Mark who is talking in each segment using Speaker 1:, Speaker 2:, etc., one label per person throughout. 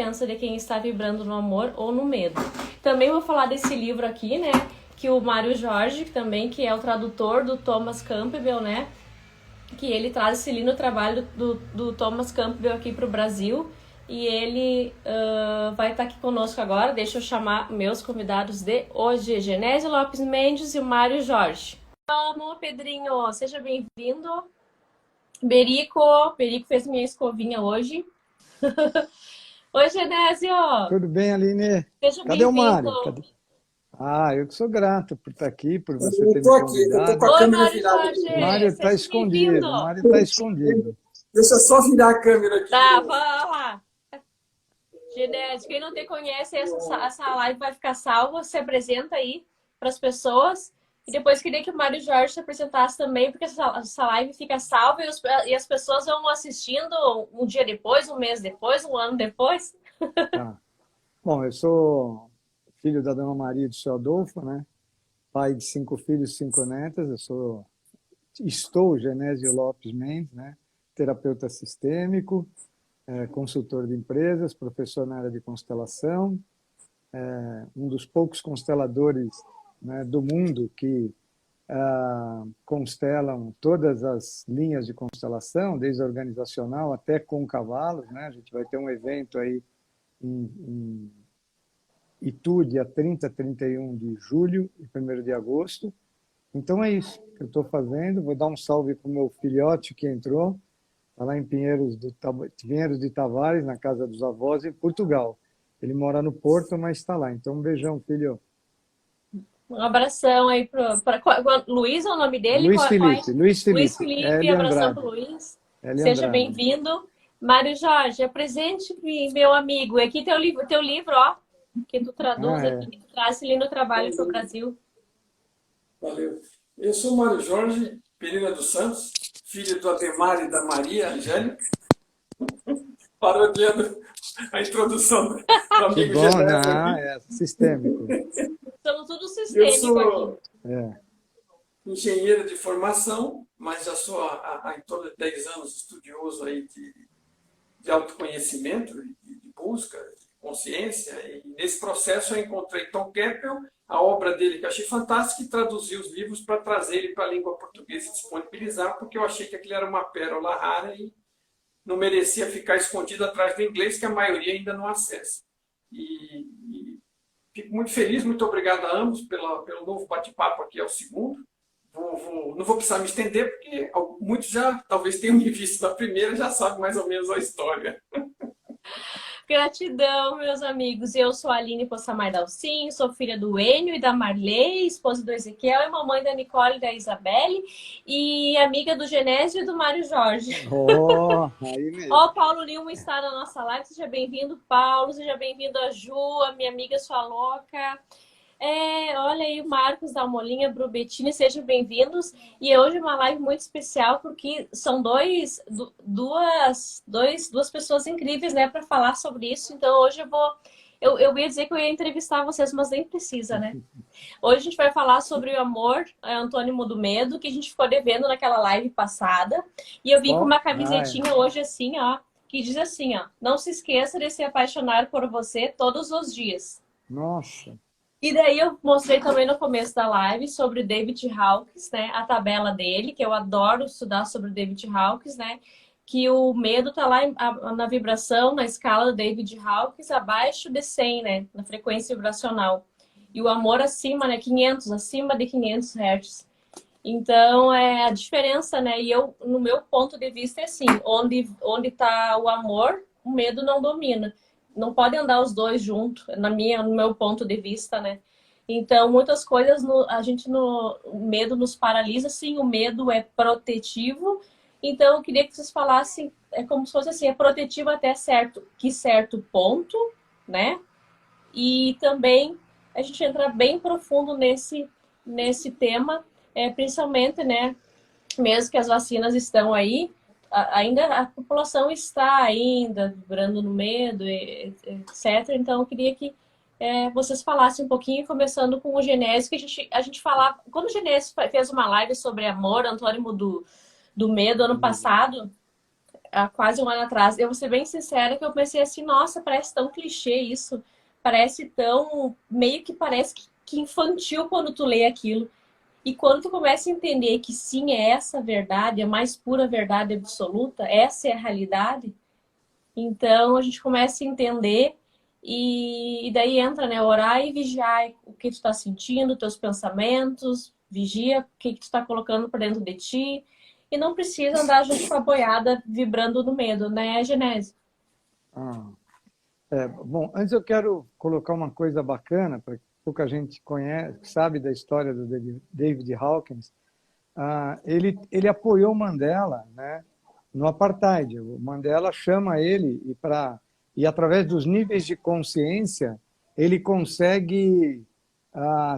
Speaker 1: diferença de quem está vibrando no amor ou no medo. Também vou falar desse livro aqui, né? Que o Mário Jorge, também, que é o tradutor do Thomas Campbell, né? Que ele traz esse lindo trabalho do Thomas Campbell aqui para o Brasil. E ele vai estar aqui conosco agora. Deixa eu chamar meus convidados de hoje. Genésio Lopes Mendes e o Mário Jorge. Vamos, Pedrinho, seja bem-vindo. Berico fez minha escovinha hoje. Oi, Genésio.
Speaker 2: Tudo bem, Aline?
Speaker 1: Seja
Speaker 2: Cadê o
Speaker 1: bem-vindo.
Speaker 2: Mário? Ah, eu que sou grato por estar aqui, por você
Speaker 3: Eu
Speaker 2: ter
Speaker 3: tô
Speaker 2: me
Speaker 3: aqui, eu tô
Speaker 2: convidado.
Speaker 3: com a
Speaker 1: Oi,
Speaker 3: câmera
Speaker 1: Mário
Speaker 3: virada
Speaker 1: Jorge.
Speaker 3: aqui.
Speaker 2: O Mário está
Speaker 1: Seja bem-vindo.
Speaker 2: escondido, o Mário está escondido.
Speaker 3: Deixa eu só virar a câmera aqui.
Speaker 1: Tá, vamos lá. Genésio, quem não te conhece, essa live vai ficar salva. Se apresenta aí para as pessoas. E depois queria que o Mário Jorge se apresentasse também, porque essa live fica salva e as pessoas vão assistindo um dia depois, um mês depois, um ano depois.
Speaker 2: Tá. Bom, eu sou filho da Dona Maria do Seu Adolfo, né? Pai de 5 filhos, 5 netas. Estou Genésio Lopes Mendes, né? Terapeuta sistêmico, consultor de empresas, professor na área de constelação, um dos poucos consteladores, né, do mundo que constelam todas as linhas de constelação, desde a organizacional até com cavalos, né? A gente vai ter um evento aí em Itu, dia 30, 31 de julho e 1º de agosto. Então é isso que eu estou fazendo. Vou dar um salve para o meu filhote que entrou, está lá em Pinheiros de Tavares, na casa dos avós, em Portugal. Ele mora no Porto, mas está lá. Então um beijão, filho.
Speaker 1: Um abração aí para Luiz é o nome dele?
Speaker 2: Luiz Felipe, Luiz
Speaker 1: Luiz
Speaker 2: Felipe,
Speaker 1: Felipe, abração para o Luiz. Seja
Speaker 2: Andrade.
Speaker 1: bem-vindo. Mário Jorge, apresente, meu amigo. E aqui teu livro, ó, que tu traduz aqui, que tu traz esse lindo trabalho para o Brasil.
Speaker 3: Valeu. Eu sou o Mário Jorge Pereira dos Santos, filho do Ademar e da Maria Angélica. Parodiando a introdução do
Speaker 2: Que
Speaker 3: amigo
Speaker 2: bom,
Speaker 3: Genésio
Speaker 2: não,
Speaker 3: aqui.
Speaker 2: é sistêmico.
Speaker 1: Somos tudo
Speaker 3: Eu
Speaker 1: sistêmico aqui.
Speaker 3: sou engenheiro de formação, mas já sou há em torno de 10 anos estudioso aí de autoconhecimento, de busca, de consciência. E nesse processo eu encontrei Tom Campbell, a obra dele que eu achei fantástica, e traduzi os livros para trazer ele para a língua portuguesa e disponibilizar, porque eu achei que aquilo era uma pérola rara e não merecia ficar escondido atrás do inglês, que a maioria ainda não acessa. E fico muito feliz, muito obrigado a ambos pelo novo bate-papo aqui, é o segundo. Não vou precisar me estender, porque muitos já talvez tenham me visto na primeira, já sabem mais ou menos a história.
Speaker 1: Gratidão, meus amigos. Eu sou a Aline Possamay Dalcin, sou filha do Enio e da Marley, esposa do Ezequiel e mamãe da Nicole e da Isabelle, e amiga do Genésio e do Mário Jorge.
Speaker 2: Aí mesmo.
Speaker 1: Ó, Paulo Lima está na nossa live. Seja bem-vindo, Paulo. Seja bem-vindo a Ju, a minha amiga sua louca. Olha aí o Marcos da Molinha, Brubettini, sejam bem-vindos. E hoje é uma live muito especial, porque são duas pessoas incríveis, né, para falar sobre isso. Então hoje eu ia dizer que eu ia entrevistar vocês, mas nem precisa, né? Hoje a gente vai falar sobre o amor, antônimo do medo, que a gente ficou devendo naquela live passada. E eu vim com uma camisetinha hoje assim, ó, que diz assim, ó: não se esqueça de se apaixonar por você todos os dias.
Speaker 2: Nossa.
Speaker 1: E daí eu mostrei também no começo da live sobre David Hawkins, né? A tabela dele, que eu adoro estudar sobre David Hawkins, né? Que o medo tá lá na vibração, na escala do David Hawkins, abaixo de 100, né? Na frequência vibracional. E o amor acima, né? 500, acima de 500 Hz. Então, é a diferença, né? E eu, no meu ponto de vista, é assim: onde tá o amor, o medo não domina. Não podem andar os dois juntos, no meu ponto de vista, né? Então, muitas coisas, o medo nos paralisa, sim, o medo é protetivo. Então, eu queria que vocês falassem, é como se fosse assim, é protetivo até certo ponto, né? E também a gente entra bem profundo nesse tema, principalmente, né? Mesmo que as vacinas estão aí, ainda a população está ainda vibrando no medo, etc. Então, eu queria que vocês falassem um pouquinho, começando com o Genésio, que a gente falava... Quando o Genésio fez uma live sobre amor, antônimo do medo, ano passado, há quase um ano atrás. Eu vou ser bem sincera que eu pensei assim, nossa, parece tão clichê isso. Parece tão... Meio que parece que infantil quando tu lê aquilo. E quando tu começa a entender que sim, é essa a verdade, a mais pura verdade absoluta, essa é a realidade, então a gente começa a entender e daí entra, né? Orar e vigiar o que tu está sentindo, teus pensamentos, vigia o que tu está colocando para dentro de ti. E não precisa andar junto com a boiada vibrando no medo, né, Genésio?
Speaker 2: Ah, bom, antes eu quero colocar uma coisa bacana, para pouca gente conhece, sabe da história do David Hawkins. Ele apoiou Mandela, né, no apartheid. O Mandela chama ele e através dos níveis de consciência ele consegue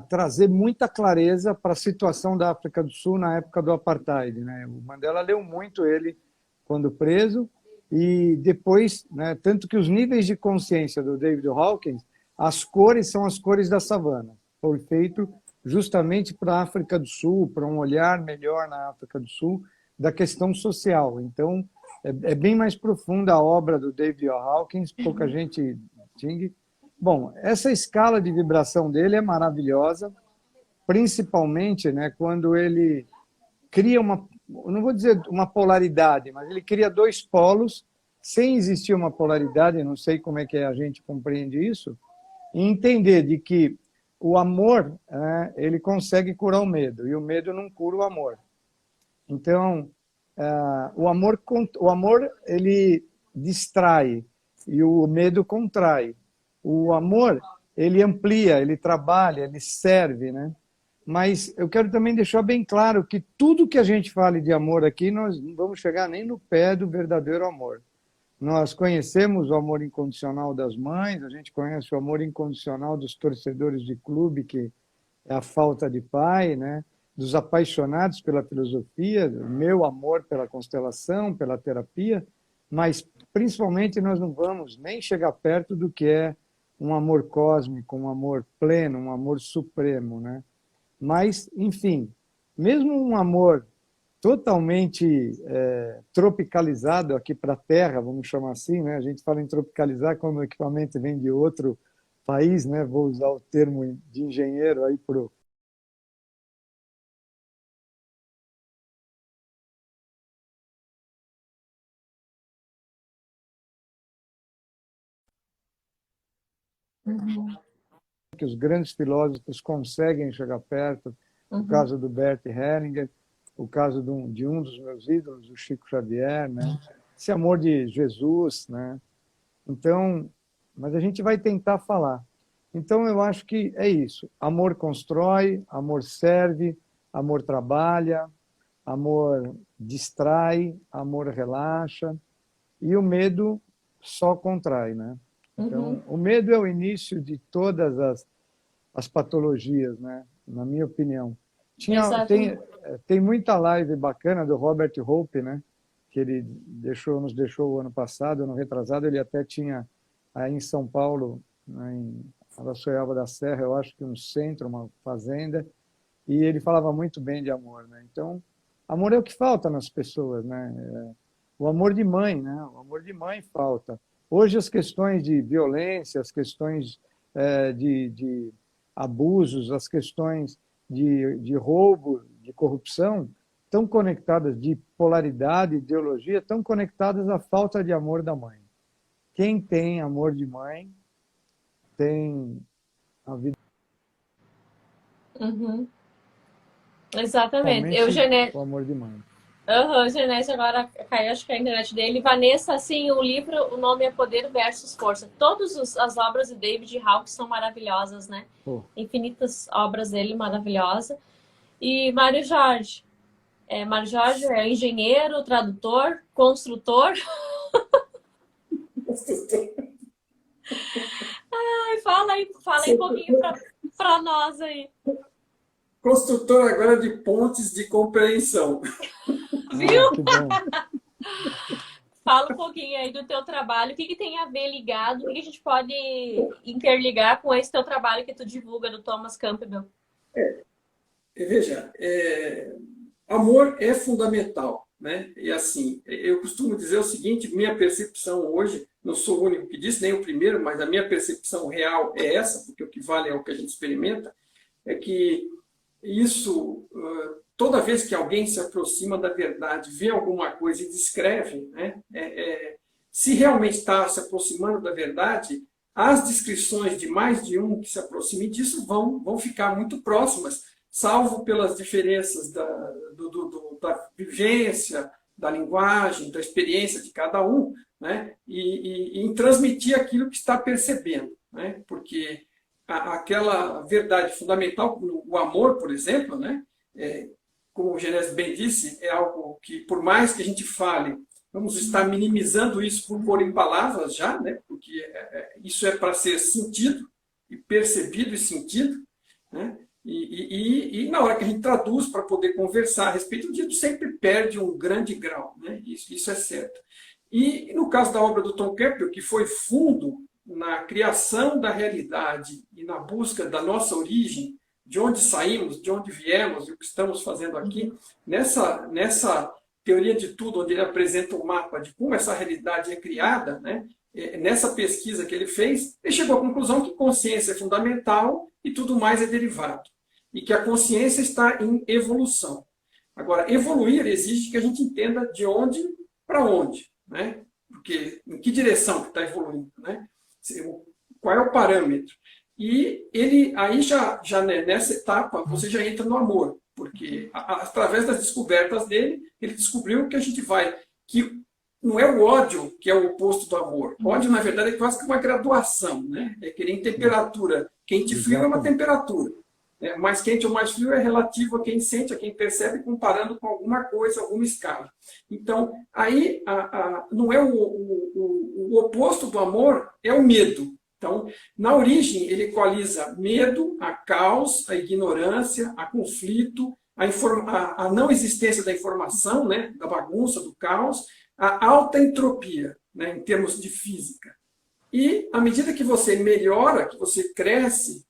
Speaker 2: trazer muita clareza para a situação da África do Sul na época do apartheid, né? O Mandela leu muito ele quando preso e depois, né, tanto que os níveis de consciência do David Hawkins, as cores são as cores da savana. Foi feito justamente para a África do Sul, para um olhar melhor na África do Sul da questão social. Então, é bem mais profunda a obra do David Hawkins, pouca gente distingue. Bom, essa escala de vibração dele é maravilhosa, principalmente, né, quando ele cria não vou dizer uma polaridade, mas ele cria dois polos, sem existir uma polaridade, não sei como é que a gente compreende isso, e entender de que o amor, ele consegue curar o medo, e o medo não cura o amor. Então, o amor ele distrai e o medo contrai. O amor, ele amplia, ele trabalha, ele serve, né? Mas eu quero também deixar bem claro que tudo que a gente fale de amor aqui, nós não vamos chegar nem no pé do verdadeiro amor. Nós conhecemos o amor incondicional das mães, a gente conhece o amor incondicional dos torcedores de clube, que é a falta de pai, né? Dos apaixonados pela filosofia, o meu amor pela constelação, pela terapia, mas principalmente nós não vamos nem chegar perto do que é um amor cósmico, um amor pleno, um amor supremo, né? Mas, enfim, mesmo um amor totalmente tropicalizado aqui para a Terra, vamos chamar assim, né? A gente fala em tropicalizar quando o equipamento vem de outro país, né? Vou usar o termo de engenheiro aí para
Speaker 1: Uhum.
Speaker 2: que os grandes filósofos conseguem chegar perto, o
Speaker 1: Uhum.
Speaker 2: caso do Bert Hellinger, o caso de um dos meus ídolos, o Chico Xavier, né? Esse amor de Jesus, né? Então, mas a gente vai tentar falar. Então, eu acho que é isso. Amor constrói, amor serve, amor trabalha, amor distrai, amor relaxa, e o medo só contrai, né?
Speaker 1: Uhum.
Speaker 2: Então, o medo é o início de todas as patologias, né? Na minha opinião.
Speaker 1: Exato.
Speaker 2: Tem muita live bacana do Robert Hope, né? Que ele nos deixou o ano passado, ano retrasado, ele até tinha aí em São Paulo, né, em Araçoiaba da Serra, eu acho que um centro, uma fazenda, e ele falava muito bem de amor, né? Então, amor é o que falta nas pessoas, né? O amor de mãe, né? O amor de mãe falta. Hoje as questões de violência, as questões de abusos, as questões de roubo, de corrupção, estão conectadas, de polaridade, ideologia, estão conectadas à falta de amor da mãe. Quem tem amor de mãe tem a vida
Speaker 1: Uhum. Exatamente.
Speaker 2: realmente o amor de mãe.
Speaker 1: Uhum, Genésio agora caiu, acho que é a internet dele. Vanessa, assim, o livro, o nome é Poder versus Força. Todas as obras de David Hawkins são maravilhosas, né?
Speaker 2: Pô,
Speaker 1: Infinitas obras dele maravilhosas. E Mário Jorge. Mário Jorge é engenheiro, tradutor, construtor. Ai, fala aí um pouquinho para nós aí.
Speaker 3: Construtor agora de pontes de compreensão.
Speaker 1: Viu?
Speaker 2: que bom.
Speaker 1: Fala um pouquinho aí do teu trabalho, o que tem a ver ligado, o que a gente pode interligar com esse teu trabalho que tu divulga do Thomas Campbell.
Speaker 3: Veja, amor é fundamental. né? E assim, eu costumo dizer o seguinte, minha percepção hoje, não sou o único que disse, nem o primeiro, mas a minha percepção real é essa, porque o que vale é o que a gente experimenta, é que isso, toda vez que alguém se aproxima da verdade, vê alguma coisa e descreve, né? Se realmente está se aproximando da verdade, as descrições de mais de um que se aproxime disso vão ficar muito próximas, salvo pelas diferenças da vivência, da linguagem, da experiência de cada um, né? E em transmitir aquilo que está percebendo, né? Porque aquela verdade fundamental, o amor, por exemplo, né? Como o Genésio bem disse, é algo que, por mais que a gente fale, vamos estar minimizando isso por pôr em palavras já, né? Porque isso é para ser sentido, e percebido e sentido, né? E na hora que a gente traduz para poder conversar a respeito disso, sempre perde um grande grau, né? Isso é certo. E no caso da obra do Tom Campbell, que foi fundo na criação da realidade e na busca da nossa origem, de onde saímos, de onde viemos e o que estamos fazendo aqui, nessa teoria de tudo, onde ele apresenta um mapa de como essa realidade é criada, né? Nessa pesquisa que ele fez, ele chegou à conclusão que consciência é fundamental e tudo mais é derivado. E que a consciência está em evolução. Agora, evoluir exige que a gente entenda de onde para onde, né? Porque em que direção que está evoluindo, né? Qual é o parâmetro? E ele, aí já nessa etapa, você já entra no amor, porque através das descobertas dele, ele descobriu que a gente que não é o ódio que é o oposto do amor. O ódio, na verdade, é quase que uma graduação, né? É que nem temperatura. Quente e frio é uma temperatura. Mais quente ou mais frio é relativo a quem sente, a quem percebe, comparando com alguma coisa, alguma escala. Então, aí não é o oposto do amor, é o medo. Então, na origem, ele equaliza medo, a caos, a ignorância, a conflito, a não existência da informação, né, da bagunça, do caos, a alta entropia, né, em termos de física. E, à medida que você melhora, que você cresce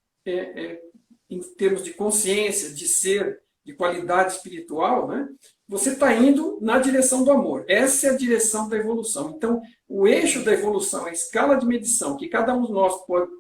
Speaker 3: em termos de consciência, de ser, de qualidade espiritual, né, você está indo na direção do amor. Essa é a direção da evolução. Então, o eixo da evolução, a escala de medição, que cada um de nós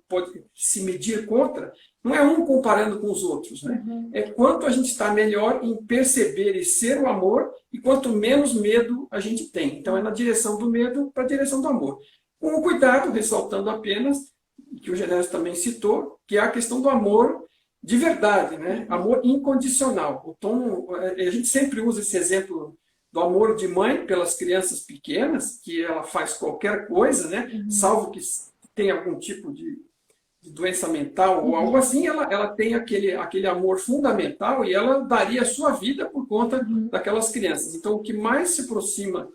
Speaker 3: pode se medir contra, não é um comparando com os outros, né? É quanto a gente está melhor em perceber e ser o amor e quanto menos medo a gente tem. Então, é na direção do medo para a direção do amor. Com o cuidado, ressaltando apenas, que o Genésio também citou, que é a questão do amor de verdade, né? Amor incondicional. O Tom, a gente sempre usa esse exemplo do amor de mãe pelas crianças pequenas, que ela faz qualquer coisa, né? Salvo que tenha algum tipo de doença mental ou algo assim, ela tem aquele amor fundamental e ela daria a sua vida por conta daquelas crianças. Então, o que mais se aproxima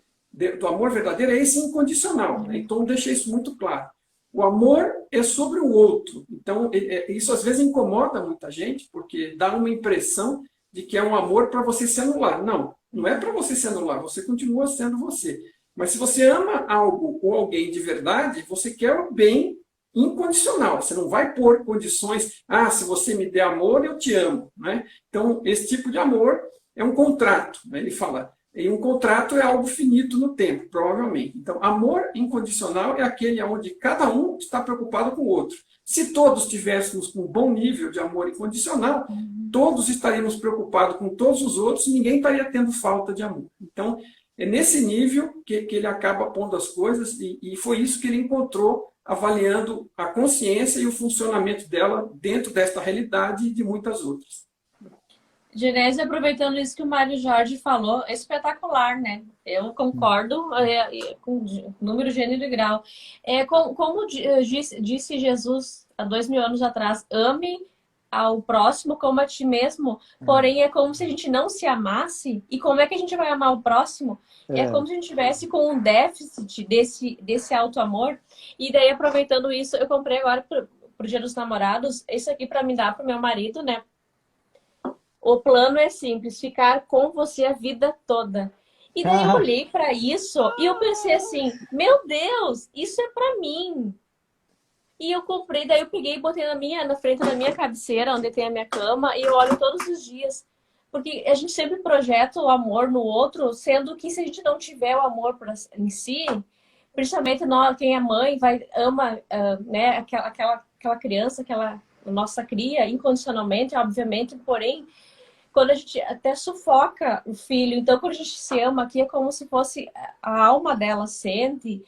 Speaker 3: do amor verdadeiro é esse incondicional, né? Então, deixa isso muito claro. O amor é sobre o outro. Então, isso às vezes incomoda muita gente, porque dá uma impressão de que é um amor para você se anular. Não, não é para você se anular, você continua sendo você. Mas se você ama algo ou alguém de verdade, você quer o bem incondicional. Você não vai pôr condições, se você me der amor, eu te amo, né? Então, esse tipo de amor é um contrato, né? Ele fala, e um contrato é algo finito no tempo, provavelmente. Então, amor incondicional é aquele onde cada um está preocupado com o outro. Se todos tivéssemos um bom nível de amor incondicional, todos estaríamos preocupados com todos os outros e ninguém estaria tendo falta de amor. Então, é nesse nível que ele acaba pondo as coisas e foi isso que ele encontrou avaliando a consciência e o funcionamento dela dentro desta realidade e de muitas outras.
Speaker 1: Genésio, aproveitando isso que o Mário Jorge falou, é espetacular, né? Eu concordo com número, gênero e grau. Como disse Jesus há 2000 anos atrás, ame ao próximo como a ti mesmo, porém é como se a gente não se amasse. E como é que a gente vai amar o próximo? É como se a gente tivesse com um déficit desse auto-amor. E daí, aproveitando isso, eu comprei agora pro Dia dos Namorados, isso aqui para me dar pro meu marido, né? O plano é simples, ficar com você a vida toda. E daí eu olhei para isso e eu pensei assim, meu Deus, isso é para mim. E eu comprei, daí eu peguei e botei na frente da minha cabeceira, onde tem a minha cama, e eu olho todos os dias. Porque a gente sempre projeta o amor no outro, sendo que se a gente não tiver o amor em si, principalmente nós, quem é mãe, ama né, aquela criança, aquela nossa cria incondicionalmente, obviamente, porém, quando a gente até sufoca o filho, então quando a gente se ama aqui é como se fosse a alma dela sente,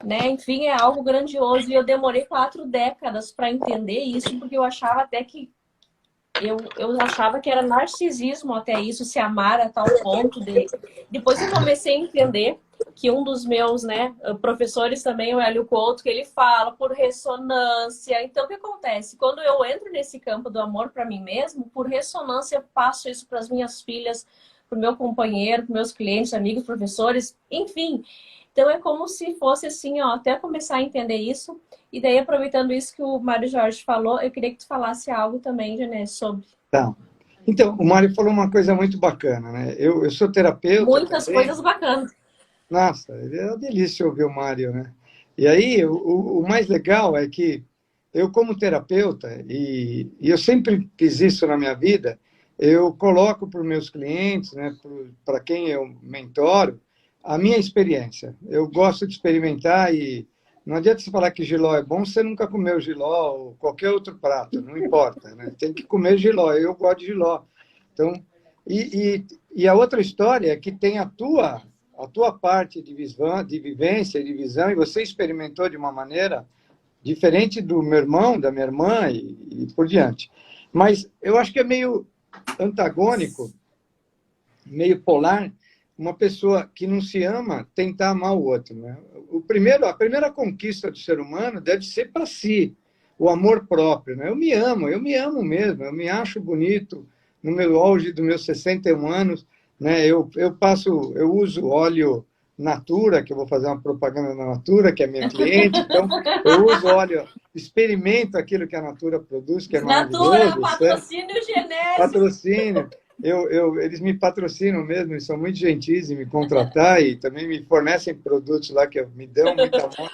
Speaker 1: né? Enfim, é algo grandioso. E eu demorei 4 décadas para entender isso, porque eu achava até que eu achava que era narcisismo até isso, se amar a tal ponto de... Depois eu comecei a entender que um dos meus, né, professores também, o Hélio Couto, que ele fala por ressonância. Então, o que acontece? Quando eu entro nesse campo do amor para mim mesmo, por ressonância eu passo isso para as minhas filhas, para o meu companheiro, para meus clientes, amigos, professores, enfim. Então, é como se fosse assim, ó, até começar a entender isso. E daí, aproveitando isso que o Mário Jorge falou, eu queria que tu falasse algo também, Janete, sobre...
Speaker 2: Tá. Então, o Mário falou uma coisa muito bacana, né? Eu sou terapeuta
Speaker 1: Muitas
Speaker 2: também.
Speaker 1: coisas bacanas.
Speaker 2: Nossa, é uma delícia ouvir o Mário, né? E aí, o mais legal é que eu, como terapeuta, e eu sempre fiz isso na minha vida, eu coloco para os meus clientes, né, para quem eu mentoro, a minha experiência. Eu gosto de experimentar e não adianta você falar que jiló é bom, você nunca comeu jiló ou qualquer outro prato, não importa, né? Tem que comer jiló, eu gosto de jiló. Então, e a outra história é que tem a tua parte de vivência, de visão, e você experimentou de uma maneira diferente do meu irmão, da minha irmã e por diante. Mas eu acho que é meio antagônico, meio polar, uma pessoa que não se ama tentar amar o outro, né? A primeira conquista do ser humano deve ser para si, o amor próprio, né? Eu me amo mesmo, eu me acho bonito no meu auge dos meus 61 anos, né? Eu uso óleo Natura, que eu vou fazer uma propaganda na Natura, que é minha cliente, então eu uso óleo, experimento aquilo que a Natura produz, que é maravilhoso.
Speaker 1: Natura, patrocínio genérico.
Speaker 2: Patrocínio. Eles me patrocinam mesmo, eles são muito gentis em me contratar e também me fornecem produtos lá que me dão muito amor.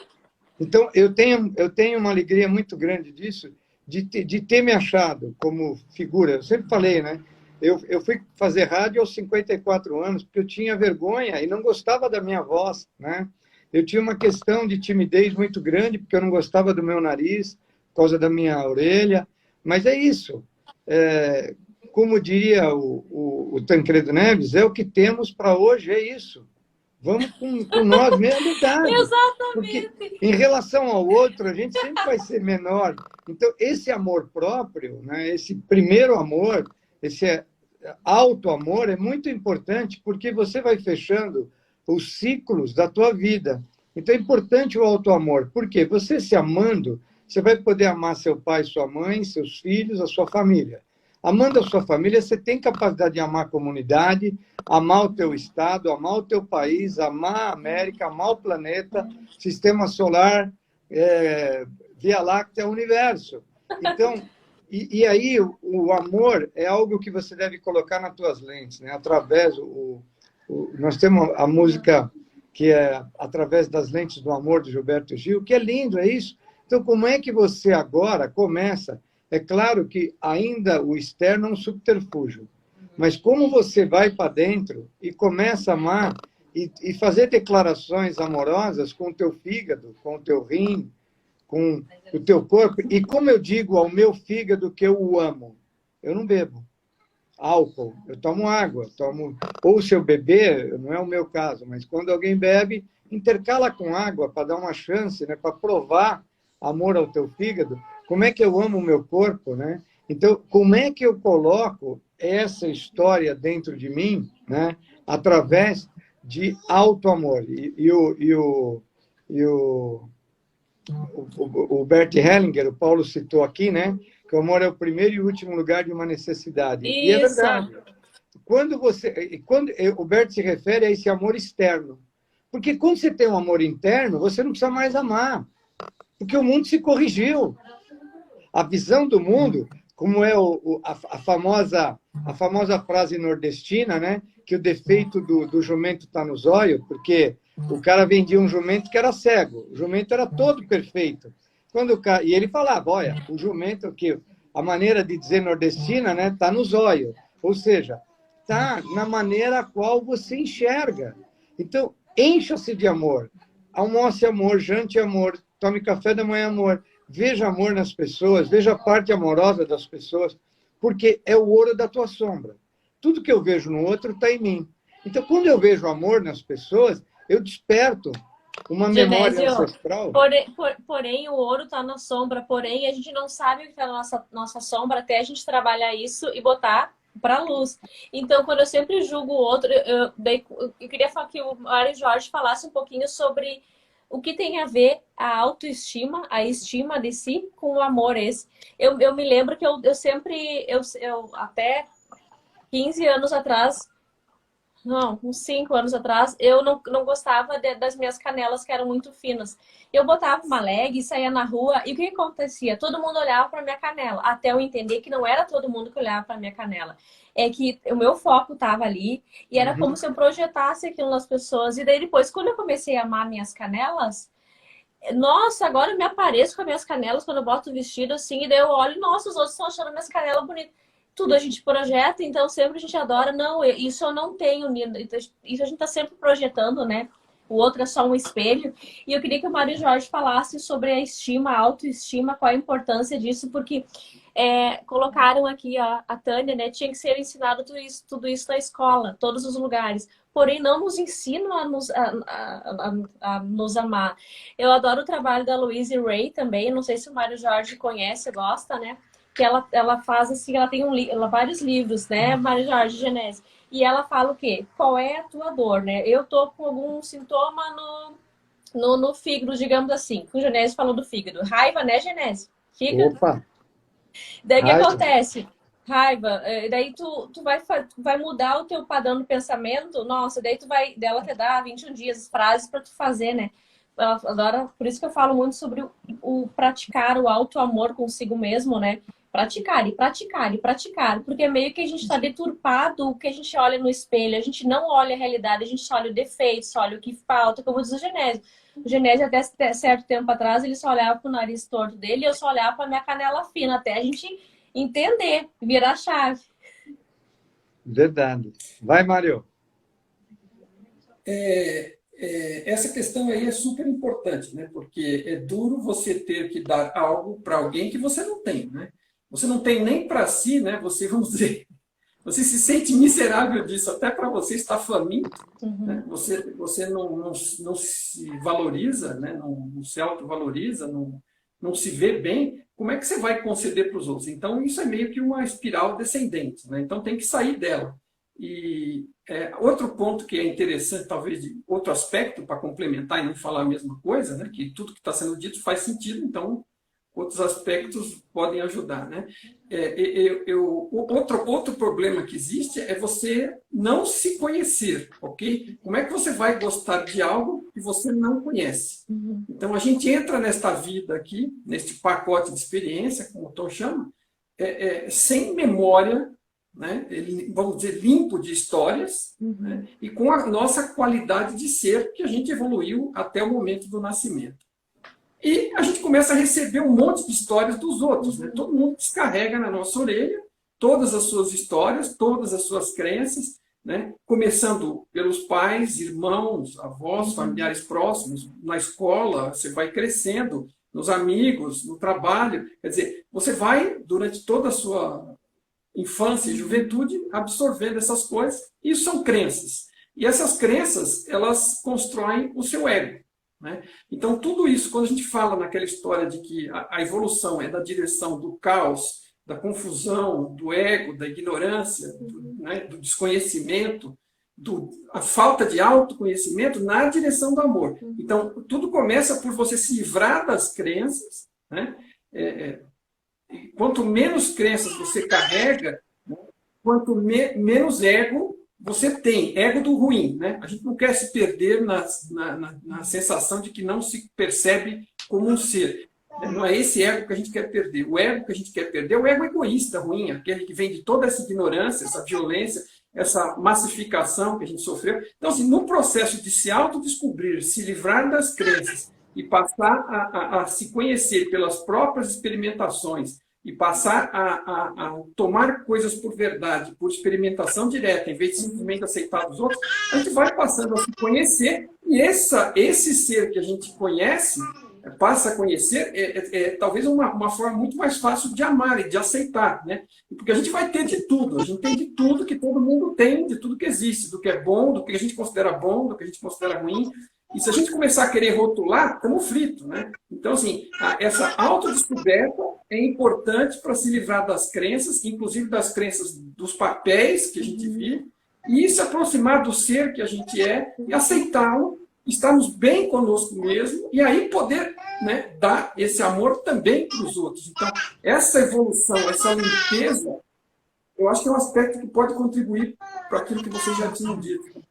Speaker 2: Então, eu tenho uma alegria muito grande disso, de ter me achado como figura. Eu sempre falei, né? Eu fui fazer rádio aos 54 anos, porque eu tinha vergonha e não gostava da minha voz, né? Eu tinha uma questão de timidez muito grande, porque eu não gostava do meu nariz, por causa da minha orelha. Mas é isso. Como diria o Tancredo Neves, é o que temos para hoje, é isso. Vamos com nós mesmo lidar.
Speaker 1: Exatamente.
Speaker 2: Porque em relação ao outro, a gente sempre vai ser menor. Então, esse amor próprio, né, esse primeiro amor, esse auto-amor é muito importante porque você vai fechando os ciclos da tua vida. Então, é importante o auto-amor. Por quê? Você se amando, você vai poder amar seu pai, sua mãe, seus filhos, a sua família. Amando a sua família, você tem capacidade de amar a comunidade, amar o teu estado, amar o teu país, amar a América, amar o planeta, sistema solar, Via Láctea, universo. Então, e aí o amor é algo que você deve colocar nas tuas lentes, né? Através, nós temos a música que é Através das Lentes do Amor, de Gilberto Gil, que é lindo, é isso. Então, como é que você agora começa... É claro que ainda o externo é um subterfúgio, mas como você vai para dentro e começa a amar e fazer declarações amorosas com o teu fígado, com o teu rim, com o teu corpo, e como eu digo ao meu fígado que eu o amo, eu não bebo álcool, eu tomo água, ou se eu beber, não é o meu caso, mas quando alguém bebe, intercala com água para dar uma chance, né, para provar amor ao teu fígado. Como é que eu amo o meu corpo, né? Então, como é que eu coloco essa história dentro de mim, né? Através de auto-amor. O Bert Hellinger, o Paulo citou aqui, né? Que o amor é o primeiro e último lugar de uma necessidade.
Speaker 1: Isso.
Speaker 2: E é verdade. Quando o Bert se refere a esse amor externo. Porque quando você tem um amor interno, você não precisa mais amar. Porque o mundo se corrigiu. A visão do mundo, como é a famosa frase nordestina, né? Que o defeito do jumento está no zóio, porque o cara vendia um jumento que era cego. O jumento era todo perfeito. E ele falava, olha, o jumento, que a maneira de dizer nordestina, né, está no zóio. Ou seja, está na maneira a qual você enxerga. Então, encha-se de amor. Almoce amor, jante amor, tome café da manhã amor. Veja amor nas pessoas, veja a parte amorosa das pessoas, porque é o ouro da tua sombra. Tudo que eu vejo no outro está em mim. Então, quando eu vejo amor nas pessoas, eu desperto uma memória
Speaker 1: Genésio,
Speaker 2: ancestral.
Speaker 1: porém, o ouro está na sombra, porém a gente não sabe o que está na nossa sombra até a gente trabalhar isso e botar para a luz. Então, quando eu sempre julgo o outro, eu queria falar que o Mário Jorge falasse um pouquinho sobre o que tem a ver a autoestima, a estima de si com o amor esse. Eu me lembro que eu sempre, até 15 anos atrás, não, uns 5 anos atrás, eu não gostava das minhas canelas, que eram muito finas. Eu botava uma leg e saía na rua, e o que acontecia? Todo mundo olhava para minha canela, até eu entender que não era todo mundo que olhava para minha canela. É que o meu foco estava ali, e era como se eu projetasse aquilo nas pessoas. E daí depois, quando eu comecei a amar minhas canelas, nossa, agora eu me apareço com as minhas canelas quando eu boto o vestido assim, e daí eu olho, nossa, os outros estão achando minhas canelas bonitas. Tudo a gente projeta, então sempre a gente adora. Não, isso eu não tenho. Isso a gente está sempre projetando, né? O outro é só um espelho. E eu queria que o Mário Jorge falasse sobre a estima, a autoestima, qual a importância disso, porque colocaram aqui a Tânia, né? Tinha que ser ensinado tudo isso na escola, todos os lugares. Porém, não nos ensinam a nos amar. Eu adoro o trabalho da Louise Hay também. Não sei se o Mário Jorge conhece, gosta, né? Que ela faz assim, ela tem vários livros, né, Maria Jorge Genésio, e ela fala o quê? Qual é a tua dor, né? Eu tô com algum sintoma no fígado, digamos assim, que o Genésio falou do fígado. Raiva, né, Genésio? Fígado.
Speaker 2: Opa!
Speaker 1: Daí o que acontece? Raiva, daí tu vai mudar o teu padrão de pensamento, nossa, daí dela te dá 21 dias, frases para tu fazer, né? Ela adora, por isso que eu falo muito sobre o praticar o auto-amor consigo mesmo, né? Praticar e praticar e praticar, porque meio que a gente está deturpado o que a gente olha no espelho, a gente não olha a realidade, a gente só olha o defeito, só olha o que falta, como diz o Genésio. O Genésio, até certo tempo atrás, ele só olhava para o nariz torto dele e eu só olhava para a minha canela fina, até a gente entender, virar a chave.
Speaker 2: Verdade. Vai, Mário.
Speaker 3: Essa questão aí é super importante, né? Porque é duro você ter que dar algo para alguém que você não tem, né? Você não tem nem para si, né? Você, vamos dizer, você se sente miserável disso, até para você estar faminto, né? Você não se valoriza, né? Não se autovaloriza, não se vê bem. Como é que você vai conceder para os outros? Então, isso é meio que uma espiral descendente, né? Então, tem que sair dela. E outro ponto que é interessante, talvez de outro aspecto, para complementar e não falar a mesma coisa, né? Que tudo que está sendo dito faz sentido, então outros aspectos podem ajudar, né? Outro problema que existe é você não se conhecer, ok? Como é que você vai gostar de algo que você não conhece? Então, a gente entra nesta vida aqui, neste pacote de experiência, como o Tom chama, sem memória, né? Vamos dizer, limpo de histórias, né? E com a nossa qualidade de ser que a gente evoluiu até o momento do nascimento. E a gente começa a receber um monte de histórias dos outros, né? Todo mundo descarrega na nossa orelha todas as suas histórias, todas as suas crenças, né? Começando pelos pais, irmãos, avós, familiares próximos, na escola, você vai crescendo, nos amigos, no trabalho. Quer dizer, você vai, durante toda a sua infância e juventude, absorvendo essas coisas. Isso são crenças. E essas crenças, elas constroem o seu ego, né? Então, tudo isso, quando a gente fala naquela história de que a evolução é da direção do caos, da confusão, do ego, da ignorância, do desconhecimento, a falta de autoconhecimento na direção do amor. Então, tudo começa por você se livrar das crenças, né? Quanto menos crenças você carrega, né? Quanto menos ego você tem, ego do ruim, né? A gente não quer se perder na sensação de que não se percebe como um ser. Não é esse ego que a gente quer perder. O ego que a gente quer perder é o ego egoísta, ruim, aquele que vem de toda essa ignorância, essa violência, essa massificação que a gente sofreu. Então, assim, no processo de se autodescobrir, se livrar das crenças e passar a se conhecer pelas próprias experimentações e passar a tomar coisas por verdade, por experimentação direta, em vez de simplesmente aceitar os outros, a gente vai passando a se conhecer, e esse ser que a gente conhece, passa a conhecer, talvez uma forma muito mais fácil de amar e de aceitar, né? Porque a gente vai ter de tudo, a gente tem de tudo que todo mundo tem, de tudo que existe, do que é bom, do que a gente considera bom, do que a gente considera ruim. E se a gente começar a querer rotular, estamos fritos, né? Então, assim, essa autodescoberta é importante para se livrar das crenças, inclusive das crenças dos papéis que a gente vive, e se aproximar do ser que a gente é e aceitá-lo, estarmos bem conosco mesmo, e aí poder, né, dar esse amor também para os outros. Então, essa evolução, essa limpeza, eu acho que é um aspecto que pode contribuir para aquilo que vocês já tinham dito.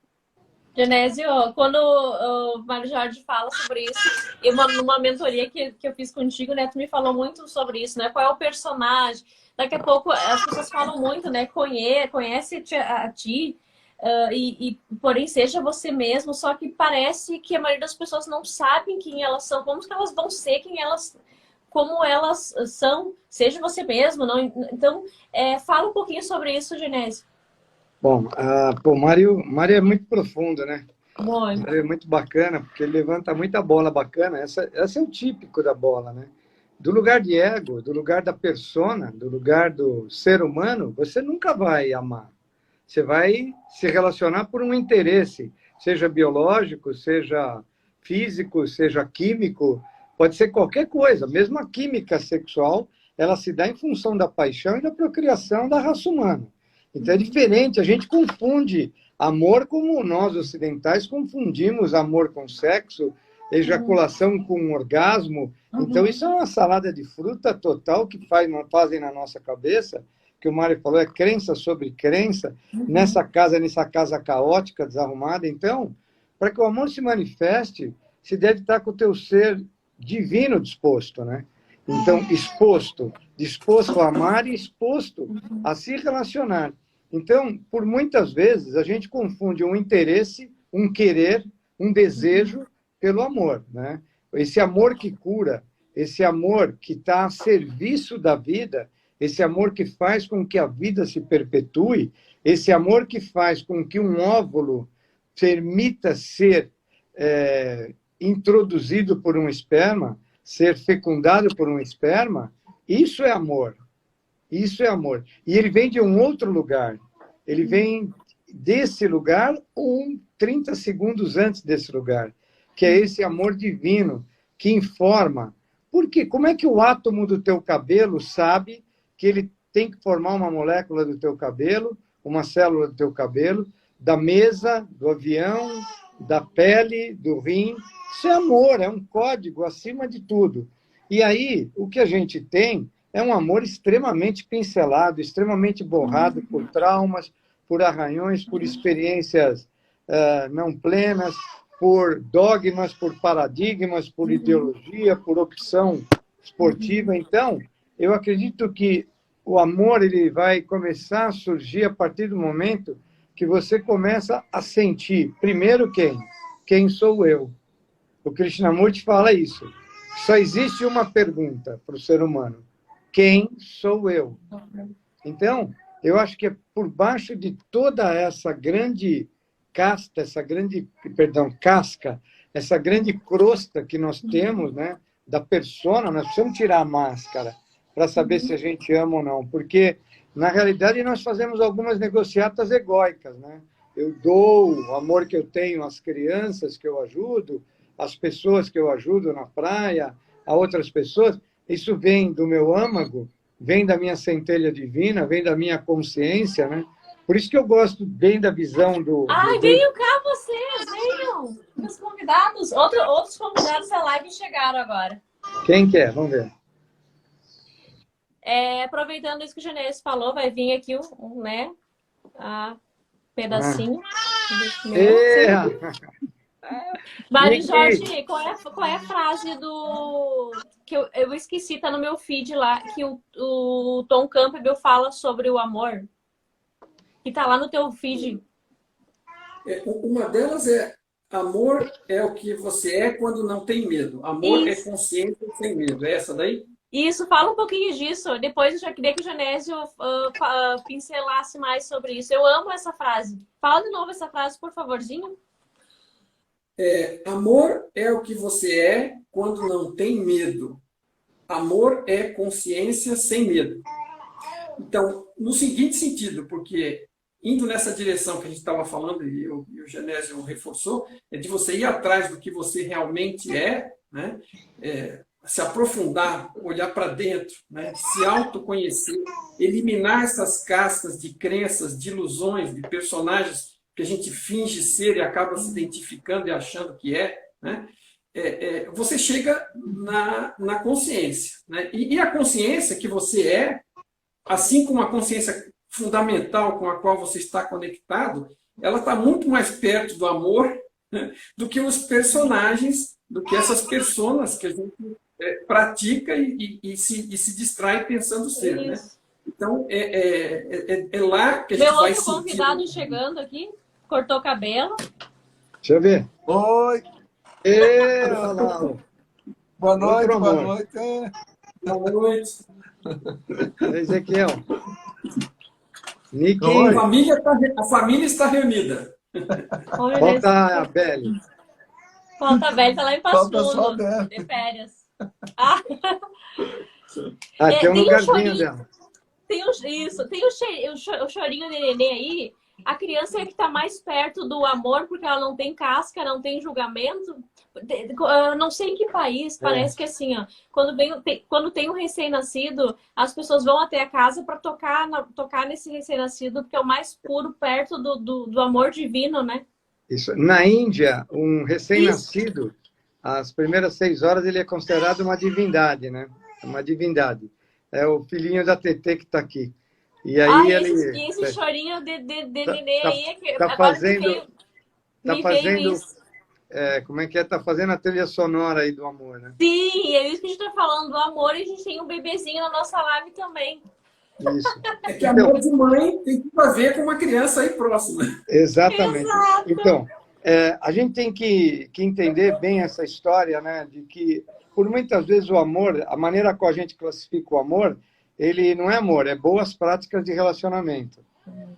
Speaker 1: Genésio, quando o Mário Jorge fala sobre isso, numa mentoria que eu fiz contigo, né, tu me falou muito sobre isso, né? Qual é o personagem? Daqui a pouco as pessoas falam muito, né? Conhece a ti, porém seja você mesmo, só que parece que a maioria das pessoas não sabem quem elas são, como que elas vão ser como elas são, seja você mesmo, não? Então, fala um pouquinho sobre isso, Genésio.
Speaker 2: Bom, o Mário é muito profundo, né?
Speaker 1: Muito.
Speaker 2: Mário é muito bacana, porque ele levanta muita bola bacana. Essa é o típico da bola, né? Do lugar de ego, do lugar da persona, do lugar do ser humano, você nunca vai amar. Você vai se relacionar por um interesse, seja biológico, seja físico, seja químico, pode ser qualquer coisa. Mesmo a química sexual, ela se dá em função da paixão e da procriação da raça humana. Então é diferente, a gente confunde amor como nós ocidentais confundimos amor com sexo, ejaculação com orgasmo. Então isso é uma salada de fruta total que fazem na nossa cabeça, que o Mário falou, é crença sobre crença, nessa casa caótica, desarrumada. Então, para que o amor se manifeste, se deve estar com o teu ser divino disposto, né? Então, disposto a amar e exposto a se relacionar. Então, por muitas vezes, a gente confunde um interesse, um querer, um desejo pelo amor, né? Esse amor que cura, esse amor que está a serviço da vida, esse amor que faz com que a vida se perpetue, esse amor que faz com que um óvulo permita ser introduzido por um esperma, ser fecundado por um esperma, isso é amor. Isso é amor. E ele vem de um outro lugar. Ele vem desse lugar 30 segundos antes desse lugar, que é esse amor divino que informa. Porque como é que o átomo do teu cabelo sabe que ele tem que formar uma molécula do teu cabelo, uma célula do teu cabelo, da mesa, do avião, da pele, do rim? Isso é amor, é um código acima de tudo. E aí, o que a gente tem é um amor extremamente pincelado, extremamente borrado por traumas, por arranhões, por experiências não plenas, por dogmas, por paradigmas, por ideologia, por opção esportiva. Então, eu acredito que o amor ele vai começar a surgir a partir do momento que você começa a sentir, primeiro, quem sou eu? O Krishnamurti fala isso. Só existe uma pergunta para o ser humano. Quem sou eu? Então, eu acho que é por baixo de toda essa grande casca, essa grande crosta que nós temos, né, da persona, nós precisamos tirar a máscara para saber se a gente ama ou não, porque, na realidade, nós fazemos algumas negociatas egóicas, né? Eu dou o amor que eu tenho às crianças que eu ajudo, às pessoas que eu ajudo na praia, a outras pessoas. Isso vem do meu âmago, vem da minha centelha divina, vem da minha consciência, né? Por isso que eu gosto bem da visão do...
Speaker 1: Ai, venham cá vocês, venham! Os convidados, outros convidados da live chegaram agora.
Speaker 2: Quem quer? Vamos ver.
Speaker 1: Aproveitando isso que o Genésio falou, vai vir aqui né, pedacinho. Mário Jorge, qual é a frase que eu esqueci, tá no meu feed lá, que o Tom Campbell fala sobre o amor? Que tá lá no teu feed.
Speaker 3: Uma delas é: amor é o que você é quando não tem medo. Amor é consciência sem medo. É essa daí?
Speaker 1: Isso, fala um pouquinho disso. Depois eu já queria que o Genésio pincelasse mais sobre isso. Eu amo essa frase. Fala de novo essa frase, por favorzinho.
Speaker 3: Amor é o que você é quando não tem medo. Amor é consciência sem medo. Então, no seguinte sentido, porque indo nessa direção que a gente estava falando, e o Genésio reforçou, é de você ir atrás do que você realmente é, né? Se aprofundar, olhar para dentro, né? Se autoconhecer, eliminar essas cascas de crenças, de ilusões, de personagens que a gente finge ser e acaba se identificando e achando que é, né? Você chega na consciência, né? E a consciência que você é, assim como a consciência fundamental com a qual você está conectado, ela está muito mais perto do amor, né, do que os personagens, do que essas personas que a gente pratica e se distrai pensando ser. Né? Então, é lá que a gente vai sentir...
Speaker 1: Meu outro convidado chegando aqui, cortou o cabelo.
Speaker 2: Deixa eu ver.
Speaker 4: Oi!
Speaker 2: Olá.
Speaker 4: Boa noite,
Speaker 2: Outro
Speaker 4: boa
Speaker 2: amor.
Speaker 4: noite.
Speaker 3: Boa noite.
Speaker 2: Ezequiel. Nick.
Speaker 3: A família está reunida.
Speaker 2: Falta a Beli.
Speaker 1: Falta a Beli, tá lá em Passo
Speaker 4: Falta só a
Speaker 1: Fundo,
Speaker 4: Beli.
Speaker 1: de férias.
Speaker 2: Tem um
Speaker 1: tem
Speaker 2: lugarzinho dela.
Speaker 1: Tem o chorinho de nenê aí. A criança é que está mais perto do amor, porque ela não tem casca, não tem julgamento. Não sei em que país, parece que assim, ó, quando tem um recém-nascido, as pessoas vão até a casa para tocar nesse recém-nascido, porque é o mais puro perto do amor divino, né?
Speaker 2: Isso. Na Índia, um recém-nascido, as primeiras 6 horas, ele é considerado uma divindade, né? Uma divindade. É o filhinho da Tetê que está aqui. E aí
Speaker 1: esse chorinho de nenê aí é que
Speaker 2: tá fazendo, como é que é? Tá fazendo a trilha sonora aí do amor, né?
Speaker 1: Sim, é isso que a gente tá falando do amor, e a gente tem um bebezinho na nossa live também.
Speaker 2: Isso.
Speaker 3: É que amor de mãe tem tudo a ver com uma criança aí próxima.
Speaker 2: Exatamente.
Speaker 1: Exato.
Speaker 2: Então, a gente tem que entender bem essa história, né? De que, por muitas vezes, o amor, a maneira como a gente classifica o amor, ele não é amor, é boas práticas de relacionamento.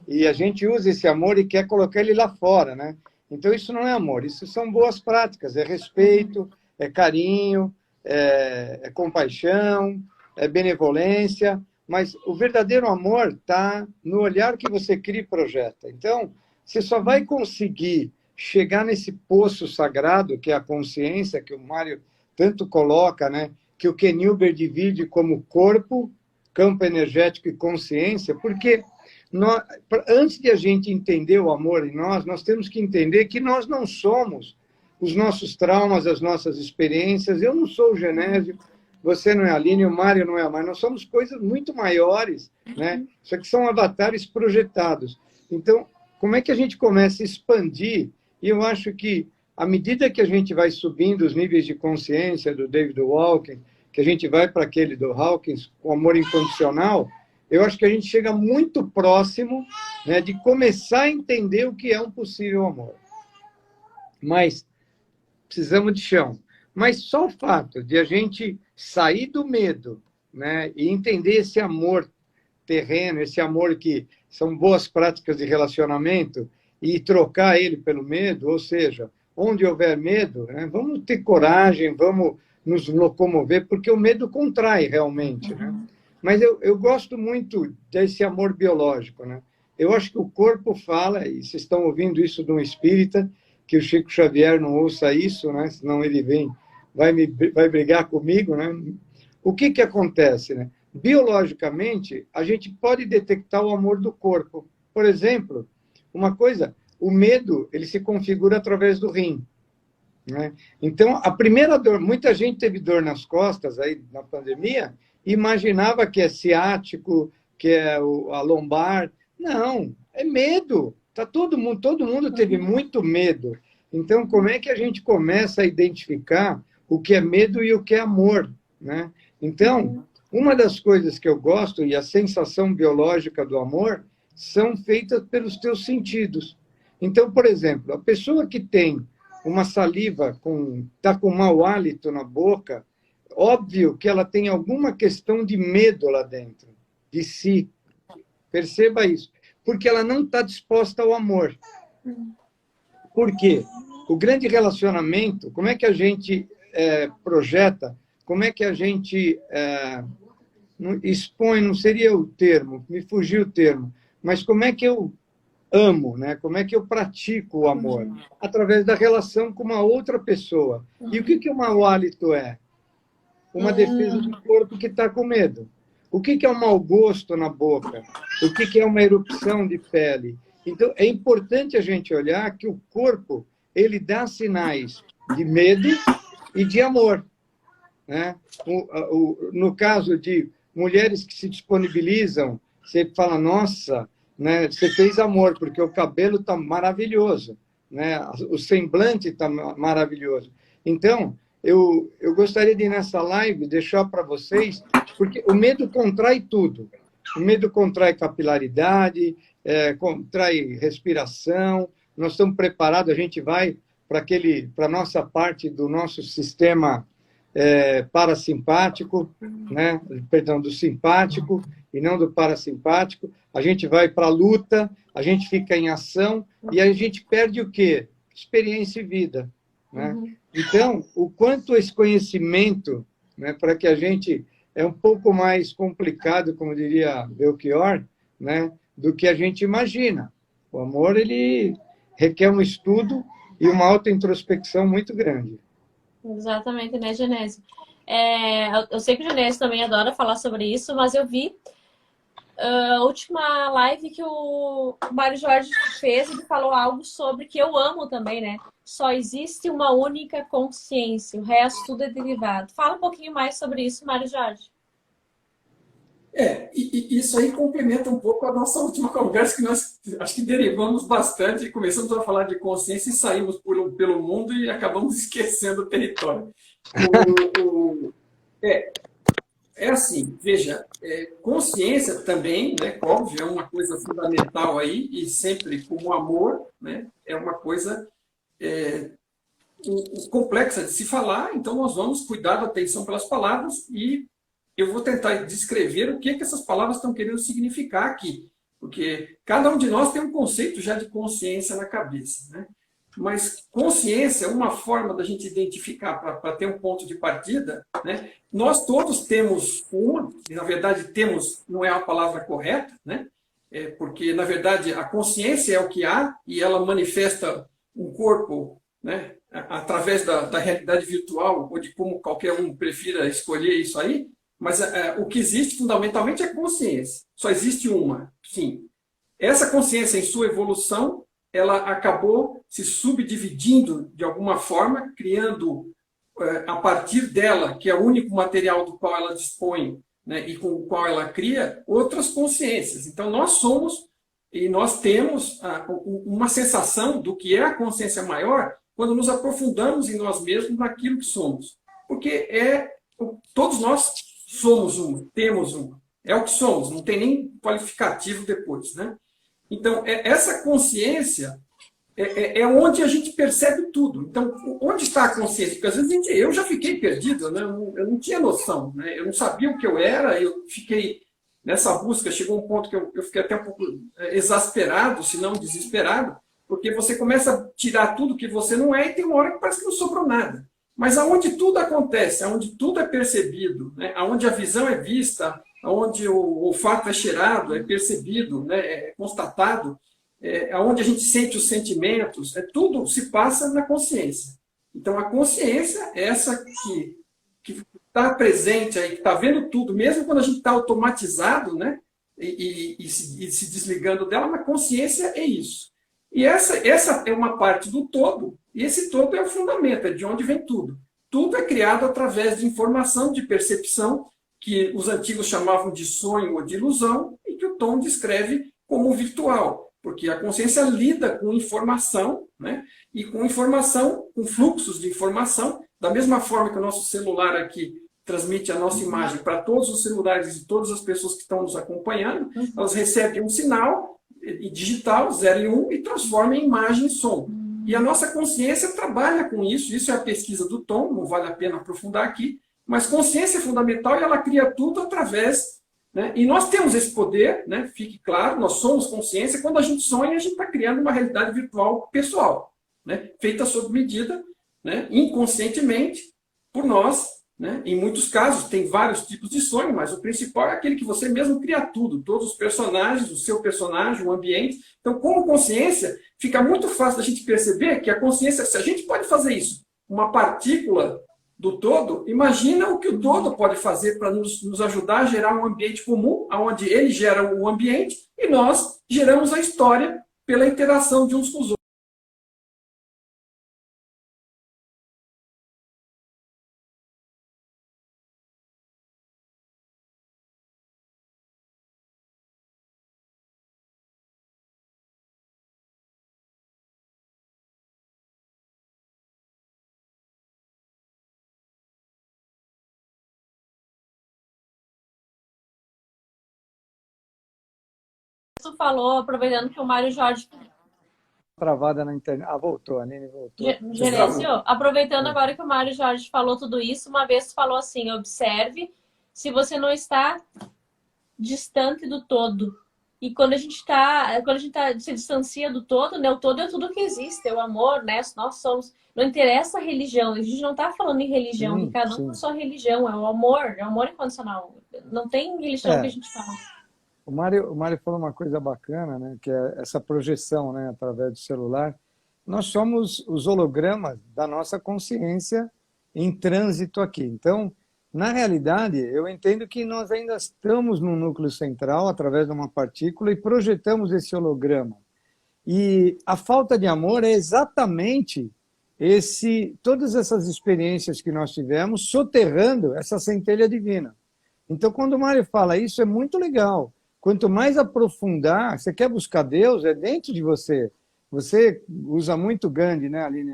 Speaker 2: E a gente usa esse amor e quer colocar ele lá fora, né? Então, isso não é amor, isso são boas práticas, é respeito, é carinho, é compaixão, é benevolência, mas o verdadeiro amor está no olhar que você cria e projeta. Então, você só vai conseguir chegar nesse poço sagrado, que é a consciência, que o Mário tanto coloca, né? Que o Ken Wilber divide como corpo, campo energético e consciência, porque antes de a gente entender o amor em nós temos que entender que nós não somos os nossos traumas, as nossas experiências. Eu não sou o Genésio, você não é a Aline, o Mário não é a Mari, nós somos coisas muito maiores, né? Isso aqui são avatares projetados. Então, como é que a gente começa a expandir? E eu acho que, à medida que a gente vai subindo os níveis de consciência do David Walken, que a gente vai para aquele do Hawkins, o amor incondicional, eu acho que a gente chega muito próximo, né, de começar a entender o que é um possível amor. Mas precisamos de chão. Mas só o fato de a gente sair do medo, né, e entender esse amor terreno, esse amor que são boas práticas de relacionamento, e trocar ele pelo medo, ou seja, onde houver medo, né, vamos ter coragem, vamos nos locomover, porque o medo contrai realmente, né? Mas eu gosto muito desse amor biológico, né? Eu acho que o corpo fala, e vocês estão ouvindo isso de um espírita, que o Chico Xavier não ouça isso, né? Senão ele vai brigar comigo, né? O que acontece, né? Biologicamente, a gente pode detectar o amor do corpo. Por exemplo, uma coisa, o medo, ele se configura através do rim. Né? Então, a primeira dor, muita gente teve dor nas costas aí na pandemia e imaginava que é ciático, que é a lombar. Não, é medo. Todo mundo teve muito medo. Então, como é que a gente começa a identificar o que é medo e o que é amor? Né? Então, uma das coisas que eu gosto, e a sensação biológica do amor, são feitas pelos teus sentidos. Então, por exemplo, a pessoa que tem uma saliva, está com mau hálito na boca, óbvio que ela tem alguma questão de medo lá dentro, de si. Perceba isso. Porque ela não está disposta ao amor. Por quê? O grande relacionamento, como é que a gente projeta, como é que a gente expõe, não seria o termo, me fugiu o termo, mas como é que eu amo, né? Como é que eu pratico o amor? Através da relação com uma outra pessoa. E o que o mau hálito é? Uma defesa do corpo que está com medo. O que é um mau gosto na boca? O que é uma erupção de pele? Então, é importante a gente olhar que o corpo ele dá sinais de medo e de amor. Né? No caso de mulheres que se disponibilizam, você fala, nossa, né, você fez amor, porque o cabelo está maravilhoso, né? O semblante está maravilhoso. Então, eu gostaria de, nessa live, deixar para vocês, porque o medo contrai tudo. O medo contrai capilaridade, contrai respiração. Nós estamos preparados, a gente vai para a nossa parte do nosso sistema parasimpático, né? Perdão, do simpático e não do parasimpático. A gente vai para a luta, a gente fica em ação e a gente perde o quê? Experiência e vida. Né? Então, o quanto esse conhecimento, né, para que a gente... É um pouco mais complicado, como diria Belchior, né, do que a gente imagina. O amor ele requer um estudo e uma autointrospecção muito grande.
Speaker 1: Exatamente, né, Genésio? Eu sei que o Genésio também adora falar sobre isso, mas eu vi a última live que o Mário Jorge fez, ele falou algo sobre que eu amo também, né? Só existe uma única consciência, o resto tudo é derivado. Fala um pouquinho mais sobre isso, Mário Jorge.
Speaker 3: E isso aí complementa um pouco a nossa última conversa, que nós acho que derivamos bastante, começamos a falar de consciência e saímos pelo mundo e acabamos esquecendo o território. Assim, veja, consciência também, né, óbvio, é uma coisa fundamental aí, e sempre como amor, né, é uma coisa complexa de se falar, então nós vamos cuidar da atenção pelas palavras e eu vou tentar descrever o que essas palavras estão querendo significar aqui, porque cada um de nós tem um conceito já de consciência na cabeça, né? Mas consciência é uma forma da gente identificar, para ter um ponto de partida, né? Nós todos temos uma, e na verdade temos, não é a palavra correta, né? Porque na verdade a consciência é o que há e ela manifesta um corpo, né? Através da realidade virtual, ou de como qualquer um prefira escolher isso aí, mas o que existe fundamentalmente é consciência. Só existe uma, sim. Essa consciência em sua evolução, ela acabou se subdividindo de alguma forma, criando a partir dela, que é o único material do qual ela dispõe, né, e com o qual ela cria, outras consciências. Então nós somos e nós temos uma sensação do que é a consciência maior quando nos aprofundamos em nós mesmos naquilo que somos. Porque todos nós somos uma, temos uma. É o que somos, não tem nem qualificativo depois, né? Então, essa consciência é onde a gente percebe tudo. Então, onde está a consciência? Porque às vezes eu já fiquei perdido, né? Eu não tinha noção, né? Eu não sabia o que eu era, eu fiquei nessa busca, chegou um ponto que eu fiquei até um pouco exasperado, se não desesperado, porque você começa a tirar tudo que você não é e tem uma hora que parece que não sobrou nada. Mas aonde tudo acontece, aonde tudo é percebido, né? Aonde a visão é vista, aonde o olfato é cheirado, é percebido, né? É constatado, aonde a gente sente os sentimentos, tudo se passa na consciência. Então a consciência é essa que está presente aí, que está vendo tudo, mesmo quando a gente está automatizado, né? E se desligando dela, mas consciência é isso. E essa é uma parte do todo, e esse todo é o fundamento, é de onde vem tudo. Tudo é criado através de informação, de percepção, que os antigos chamavam de sonho ou de ilusão, e que o Tom descreve como virtual, porque a consciência lida com informação, né? E com informação, com fluxos de informação, da mesma forma que o nosso celular aqui transmite a nossa imagem para todos os celulares de todas as pessoas que estão nos acompanhando, elas recebem um sinal digital, 0 e 1, e transforma em imagem e som. E a nossa consciência trabalha com isso, isso é a pesquisa do Tom, não vale a pena aprofundar aqui, mas consciência é fundamental e ela cria tudo através, né? E nós temos esse poder, né? Fique claro, nós somos consciência. Quando a gente sonha, a gente está criando uma realidade virtual pessoal, né? Feita sob medida, né? Inconscientemente, por nós, né? Em muitos casos, tem vários tipos de sonho, mas o principal é aquele que você mesmo cria tudo, todos os personagens, o seu personagem, o ambiente. Então, como consciência, fica muito fácil da gente perceber que a consciência, se a gente pode fazer isso, uma partícula do todo, imagina o que o todo pode fazer para nos ajudar a gerar um ambiente comum, onde ele gera o ambiente e nós geramos a história pela interação de uns com os outros.
Speaker 1: Tu falou, aproveitando que o Mário Jorge
Speaker 2: Travada na internet. Ah, voltou, a Nini voltou.
Speaker 1: Genésio, aproveitando agora que o Mário Jorge falou tudo isso, uma vez tu falou assim, observe se você não está distante do todo. E quando a gente se distancia do todo, né? O todo é tudo que existe, é o amor, né? Nós somos. Não interessa a religião, a gente não está falando em religião, que cada um tem a sua religião, é o amor incondicional. Não tem religião que a gente fala.
Speaker 2: O Mário falou uma coisa bacana, né? Que é essa projeção, né? Através do celular. Nós somos os hologramas da nossa consciência em trânsito aqui. Então, na realidade, eu entendo que nós ainda estamos no núcleo central, através de uma partícula, e projetamos esse holograma. E a falta de amor é exatamente todas essas experiências que nós tivemos soterrando essa centelha divina. Então, quando o Mário fala isso, é muito legal. Quanto mais aprofundar, você quer buscar Deus, é dentro de você. Você usa muito Gandhi, né, Aline?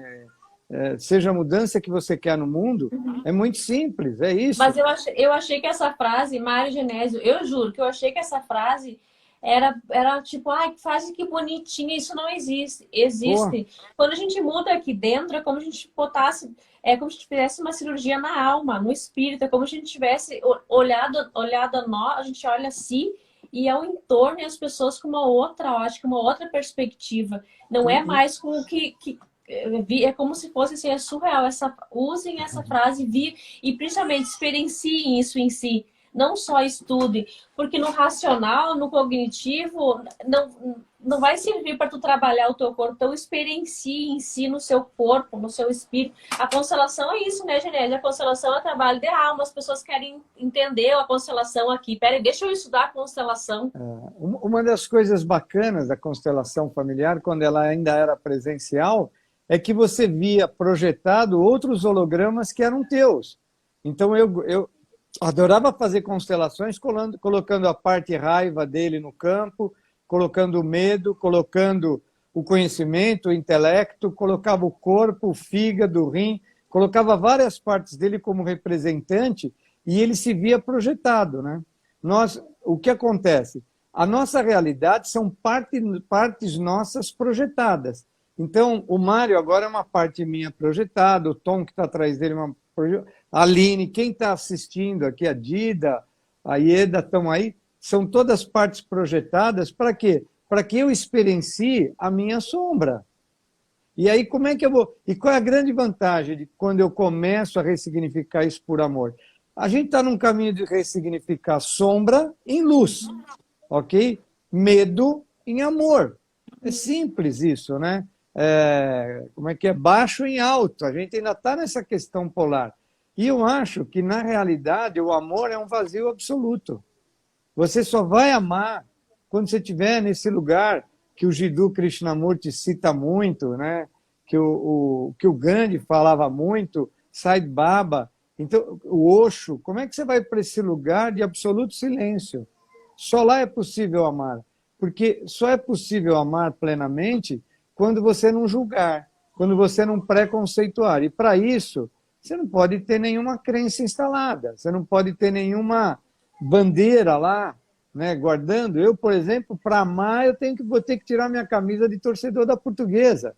Speaker 2: Seja a mudança que você quer no mundo, é muito simples, é isso.
Speaker 1: Mas eu achei que essa frase, Mário Genésio, eu juro que eu achei que essa frase era tipo, ai, que frase que bonitinha, isso não existe. Existe. Quando a gente muda aqui dentro, é como se a gente botasse, é como se a gente fizesse uma cirurgia na alma, no espírito, é como se a gente tivesse olhado a nós, a gente olha assim e ao entorno e as pessoas com uma outra ótica, uma outra perspectiva. Não é mais com o que é como se fosse assim, é surreal. Usem essa frase e principalmente experienciem isso em si. Não só estudem, porque no racional, no cognitivo, não vai servir para tu trabalhar o teu corpo. Então, experiencie em si, no seu corpo, no seu espírito. A constelação é isso, né, Genésio? A constelação é trabalho de alma. As pessoas querem entender a constelação aqui. Peraí, deixa eu estudar a constelação.
Speaker 2: Uma das coisas bacanas da constelação familiar, quando ela ainda era presencial, é que você via projetado outros hologramas que eram teus. Então, eu adorava fazer constelações colocando a parte raiva dele no campo, colocando o medo, colocando o conhecimento, o intelecto, colocava o corpo, o fígado, o rim, colocava várias partes dele como representante e ele se via projetado, né? O que acontece? A nossa realidade são partes nossas projetadas. Então, o Mário agora é uma parte minha projetada, o Tom que está atrás dele é uma projetada, a Aline, quem está assistindo aqui, a Dida, a Ieda, estão aí, são todas partes projetadas para quê? Para que eu experiencie a minha sombra. E aí, como é que eu vou? E qual é a grande vantagem de quando eu começo a ressignificar isso por amor? A gente está num caminho de ressignificar sombra em luz, ok? Medo em amor. É simples isso, né? Como é que é? Baixo em alto. A gente ainda está nessa questão polar. E eu acho que, na realidade, o amor é um vazio absoluto. Você só vai amar quando você estiver nesse lugar que o Jiddu Krishnamurti cita muito, né? que o Gandhi falava muito, Sai Baba. Então, o Osho, como é que você vai para esse lugar de absoluto silêncio? Só lá é possível amar. Porque só é possível amar plenamente quando você não julgar, quando você não preconceituar. E, para isso, você não pode ter nenhuma crença instalada, você não pode ter nenhuma bandeira lá, né, guardando. Eu, por exemplo, para amar, vou ter que tirar minha camisa de torcedor da Portuguesa,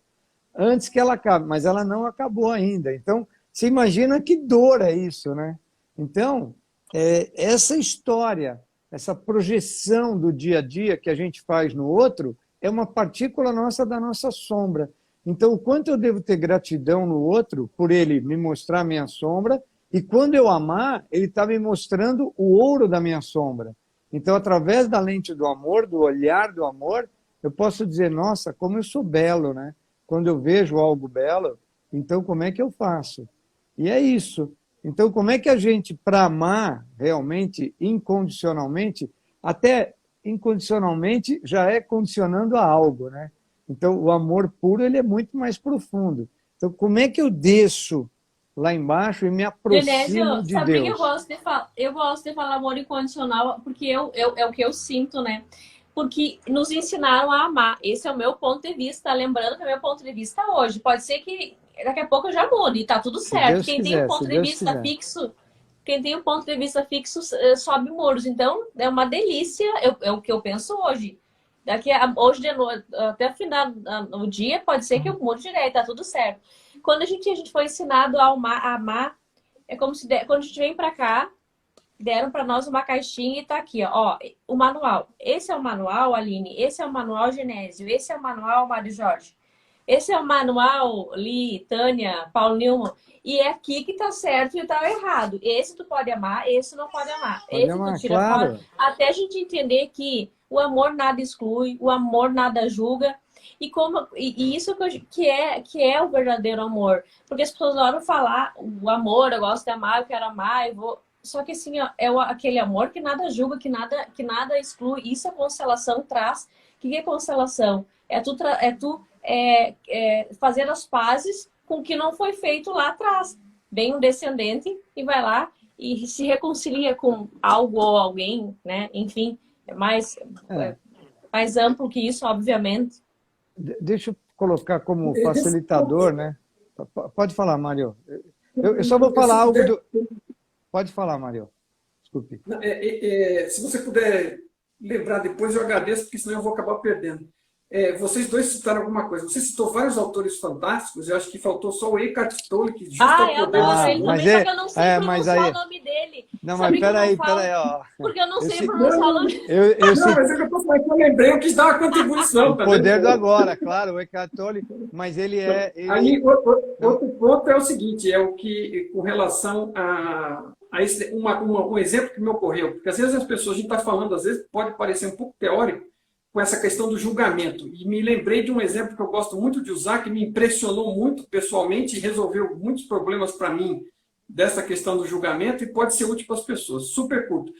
Speaker 2: antes que ela acabe, mas ela não acabou ainda. Então, você imagina que dor é isso, né? Então, essa história, essa projeção do dia a dia que a gente faz no outro é uma partícula nossa da nossa sombra. Então, o quanto eu devo ter gratidão no outro por ele me mostrar a minha sombra, e quando eu amar, ele está me mostrando o ouro da minha sombra. Então, através da lente do amor, do olhar do amor, eu posso dizer, nossa, como eu sou belo, né? Quando eu vejo algo belo, então como é que eu faço? E é isso. Então, como é que a gente, para amar realmente, incondicionalmente, até incondicionalmente já é condicionando a algo, né? Então, o amor puro ele é muito mais profundo. Então, como é que eu desço lá embaixo e me
Speaker 1: Genésio,
Speaker 2: aproximo de
Speaker 1: sabe que eu
Speaker 2: Deus?
Speaker 1: gosto de falar? Eu gosto de falar amor incondicional porque é o que eu sinto, né? Porque nos ensinaram a amar. Esse é o meu ponto de vista. Lembrando que é o meu ponto de vista hoje. Pode ser que daqui a pouco eu já mude e tá tudo
Speaker 2: Se
Speaker 1: certo.
Speaker 2: Deus
Speaker 1: Quem tem um
Speaker 2: quiser,
Speaker 1: ponto
Speaker 2: se
Speaker 1: de
Speaker 2: Deus
Speaker 1: vista
Speaker 2: quiser.
Speaker 1: fixo, quem tem um ponto de vista fixo sobe muros. Então, é uma delícia. É o que eu penso hoje. Hoje de noite, até o final do dia, pode ser que eu mude direito, tá tudo certo. Quando a gente foi ensinado a amar, é como se quando a gente vem pra cá, deram para nós uma caixinha e tá aqui, ó, o manual. Esse é o manual, Aline. Esse é o manual, Genésio. Esse é o manual, Mário Jorge. Esse é o manual, Li, Tânia, Paulo Newman. E é aqui que tá certo e tá errado. Esse tu pode amar, esse não pode amar.
Speaker 2: Pode
Speaker 1: Esse tu
Speaker 2: amar,
Speaker 1: tira fora.
Speaker 2: claro.
Speaker 1: Até a gente entender que o amor nada exclui, o amor nada julga. E isso que é o verdadeiro amor. Porque as pessoas adoram falar o amor, eu gosto de amar, eu quero amar, eu vou. Só que assim, ó, aquele amor que nada julga, que nada exclui. Isso a constelação traz. O que é constelação? É tu fazer as pazes com o que não foi feito lá atrás. Vem um descendente e vai lá e se reconcilia com algo ou alguém, né? Enfim, é mais,
Speaker 2: É.
Speaker 1: mais amplo que isso, obviamente.
Speaker 2: Deixa eu colocar como
Speaker 3: Esse
Speaker 2: facilitador,
Speaker 3: ponto,
Speaker 2: né? Pode falar, Mário. Eu só vou falar
Speaker 3: se
Speaker 2: algo
Speaker 3: puder,
Speaker 2: do... Pode falar, Mário. Desculpe.
Speaker 3: se você puder lembrar depois, eu agradeço, porque senão eu vou acabar perdendo. Vocês dois citaram alguma coisa. Você citou vários autores fantásticos, eu acho que faltou só o Eckhart Tolle, que justo ao
Speaker 1: Eu
Speaker 3: poder
Speaker 1: adoro
Speaker 3: desse
Speaker 2: Ah,
Speaker 1: ele
Speaker 3: livro.
Speaker 2: mas
Speaker 1: também, só que eu não sei
Speaker 2: mas
Speaker 1: pronunciar o
Speaker 2: aí...
Speaker 1: nome dele.
Speaker 2: Não, mas
Speaker 1: Sabe que eu não falo?
Speaker 2: peraí, ó.
Speaker 1: Porque eu não
Speaker 2: Eu,
Speaker 1: sei
Speaker 2: ci-
Speaker 3: Não,
Speaker 1: pronunciar o
Speaker 3: não,
Speaker 1: nome.
Speaker 2: eu
Speaker 3: não,
Speaker 2: citei
Speaker 3: mas é que eu tô falando que eu lembrei, eu quis dar uma contribuição,
Speaker 2: o
Speaker 3: tá vendo?
Speaker 2: poder do agora, claro, o Eckhart Tolle, mas ele é...
Speaker 3: Aí,
Speaker 2: Não,
Speaker 3: outro ponto é o seguinte, é o que, com relação a esse, um exemplo que me ocorreu, porque às vezes as pessoas, a gente está falando, às vezes pode parecer um pouco teórico, com essa questão do julgamento. E me lembrei de um exemplo que eu gosto muito de usar, que me impressionou muito pessoalmente e resolveu muitos problemas para mim dessa questão do julgamento e pode ser útil para as pessoas. Super curto.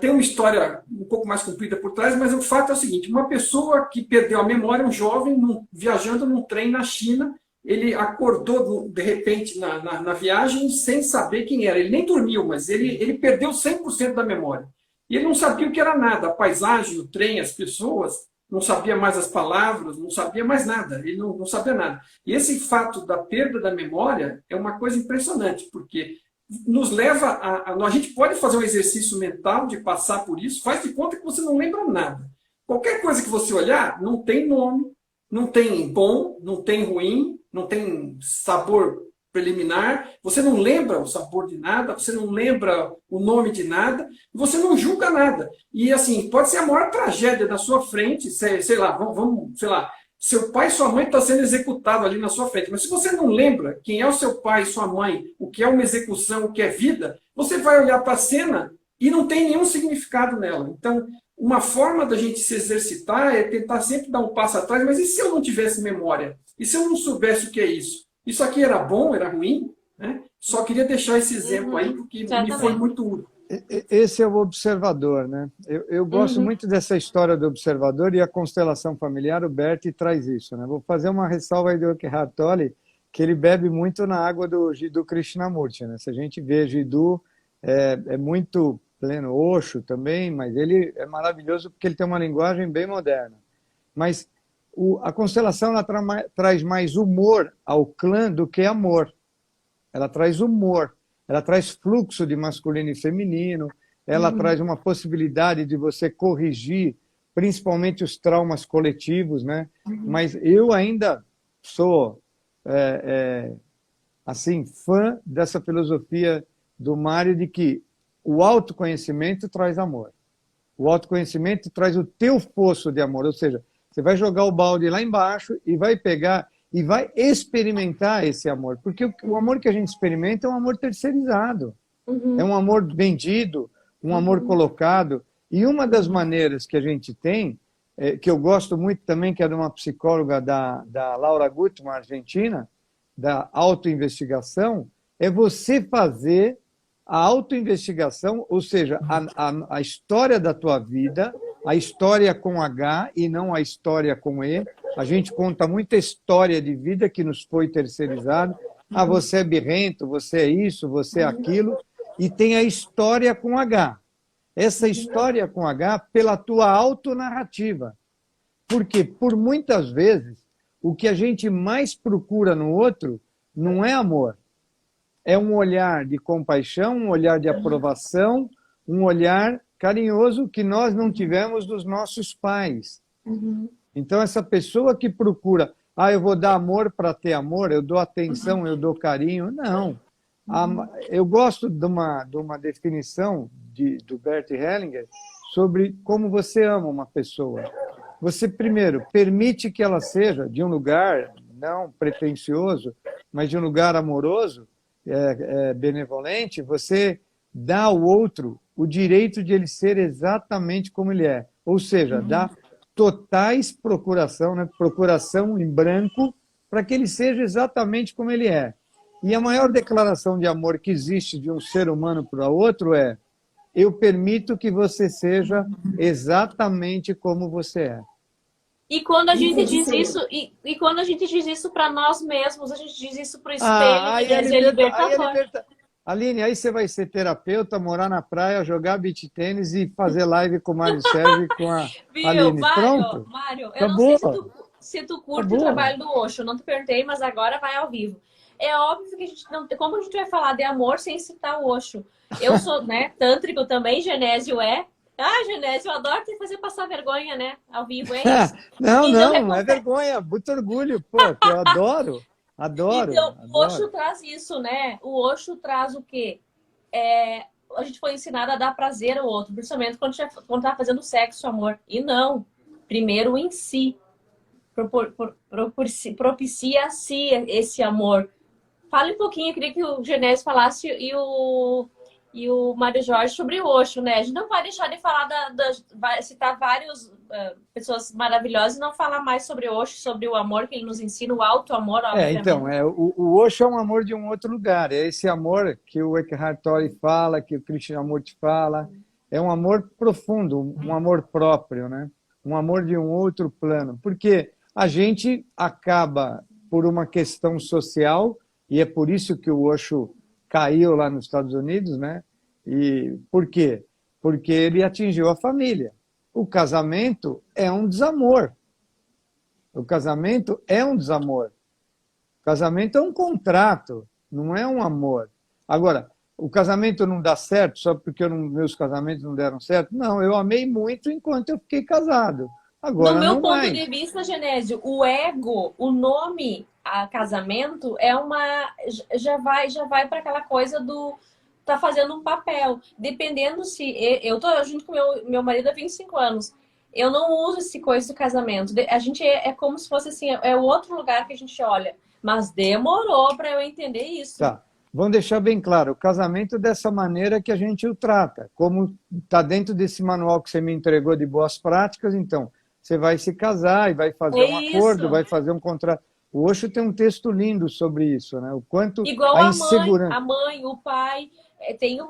Speaker 3: Tem uma história um pouco mais comprida por trás, mas o fato é o seguinte, uma pessoa que perdeu a memória, um jovem, viajando num trem na China, ele acordou de repente na viagem sem saber quem era. Ele nem dormiu, mas ele perdeu 100% da memória. E ele não sabia o que era nada, a paisagem, o trem, as pessoas, não sabia mais as palavras, não sabia mais nada, ele não sabia nada. E esse fato da perda da memória é uma coisa impressionante, porque nos leva a gente pode fazer um exercício mental de passar por isso, faz de conta que você não lembra nada. Qualquer coisa que você olhar, não tem nome, não tem bom, não tem ruim, não tem sabor preliminar, você não lembra o sabor de nada, você não lembra o nome de nada, você não julga nada. E assim, pode ser a maior tragédia da sua frente, sei lá, sei lá, seu pai e sua mãe estão sendo executados ali na sua frente, mas se você não lembra quem é o seu pai e sua mãe, o que é uma execução, o que é vida, você vai olhar para a cena e não tem nenhum significado nela. Então, uma forma da gente se exercitar é tentar sempre dar um passo atrás, mas e se eu não tivesse memória? E se eu não soubesse o que é isso? Isso aqui era bom, era ruim? Né? Só queria deixar esse exemplo aí, porque me foi muito útil.
Speaker 2: Esse é o observador, né? Eu gosto muito dessa história do observador e a constelação familiar, o Bert traz isso, né? Vou fazer uma ressalva aí do Eckhart Tolle, que ele bebe muito na água do Jiddu Krishnamurti, né? Se a gente vê Jiddu, é muito pleno Osho também, mas ele é maravilhoso porque ele tem uma linguagem bem moderna. Mas a constelação ela traz mais humor ao clã do que amor. Ela traz humor. Ela traz fluxo de masculino e feminino, ela traz uma possibilidade de você corrigir, principalmente os traumas coletivos, né? Mas eu ainda sou, assim, fã dessa filosofia do Mário de que o autoconhecimento traz amor. O autoconhecimento traz o teu poço de amor, ou seja, você vai jogar o balde lá embaixo e vai pegar e vai experimentar esse amor. Porque o amor que a gente experimenta é um amor terceirizado. É um amor vendido, um amor colocado. E uma das maneiras que a gente tem, que eu gosto muito também, que é de uma psicóloga da Laura Gutmann, argentina, da autoinvestigação, é você fazer a autoinvestigação, ou seja, a história da tua vida, a história com H e não a história com E. A gente conta muita história de vida que nos foi terceirizada. Ah, você é birrento, você é isso, você é aquilo. E tem a história com H. Essa história com H pela tua autonarrativa. Porque, por muitas vezes, o que a gente mais procura no outro não é amor. É um olhar de compaixão, um olhar de aprovação, um olhar carinhoso que nós não tivemos dos nossos pais. Então, essa pessoa que procura, eu vou dar amor para ter amor, eu dou atenção, eu dou carinho. Não. Eu gosto de uma definição do Bert Hellinger sobre como você ama uma pessoa. Você, primeiro, permite que ela seja de um lugar não pretensioso, mas de um lugar amoroso, benevolente, você dá ao outro o direito de ele ser exatamente como ele é. Ou seja, dá totais procuração, né? Procuração em branco para que ele seja exatamente como ele é. E a maior declaração de amor que existe de um ser humano para outro é: eu permito que você seja exatamente como você é.
Speaker 1: E quando a gente diz isso, e quando a gente diz isso para nós mesmos, a gente diz isso para o espelho, é libertador.
Speaker 2: Aline, aí você vai ser terapeuta, morar na praia, jogar beach tênis e fazer live com o Mário Sérgio e com a Aline. Pronto?
Speaker 1: Mário, eu não sei se tu curte o trabalho do Osho, eu não te perguntei, mas agora vai ao vivo. É óbvio que a gente não tem como a gente vai falar de amor sem citar o Osho. Eu sou, né, tântrico também, Genésio é. Genésio, eu adoro te fazer passar vergonha, né? Ao vivo, é isso.
Speaker 2: Não é vergonha, muito orgulho, pô, que eu adoro.
Speaker 1: Então, o Osho traz isso, né? O Osho traz o quê? A gente foi ensinado a dar prazer ao outro, principalmente quando tá fazendo sexo, amor. E não. Primeiro em si. Propicia a si esse amor. Fala um pouquinho, eu queria que o Genésio falasse e o Mário Jorge sobre o Osho, né? A gente não vai deixar de falar vai citar várias pessoas maravilhosas e não falar mais sobre o Osho, sobre o amor que ele nos ensina, o auto-amor.
Speaker 2: Então, o Osho é um amor de um outro lugar. É esse amor que o Eckhart Tolle fala, que o Krishnamurti fala. É um amor profundo, um amor próprio, né? Um amor de um outro plano. Porque a gente acaba, por uma questão social, e é por isso que o Osho caiu lá nos Estados Unidos, né? E por quê? Porque ele atingiu a família. O casamento é um desamor. O casamento é um desamor. O casamento é um contrato, não é um amor. Agora, o casamento não dá certo só porque meus casamentos não deram certo? Não, eu amei muito enquanto eu fiquei casado. Agora,
Speaker 1: no meu
Speaker 2: não
Speaker 1: ponto
Speaker 2: mais.
Speaker 1: de vista, Genésio, o ego, o nome a casamento já vai para aquela coisa do tá fazendo um papel. Dependendo se eu tô junto com meu marido há 25 anos. Eu não uso esse coisa do casamento. A gente é como se fosse assim, é o outro lugar que a gente olha. Mas demorou para eu entender isso.
Speaker 2: Tá. Vamos deixar bem claro, o casamento dessa maneira que a gente o trata. Como está dentro desse manual que você me entregou de boas práticas, então, você vai se casar e vai fazer um acordo, vai fazer um contrato. O Osho tem um texto lindo sobre isso, né? O quanto
Speaker 1: igual
Speaker 2: a insegurança...
Speaker 1: a mãe, o pai, tem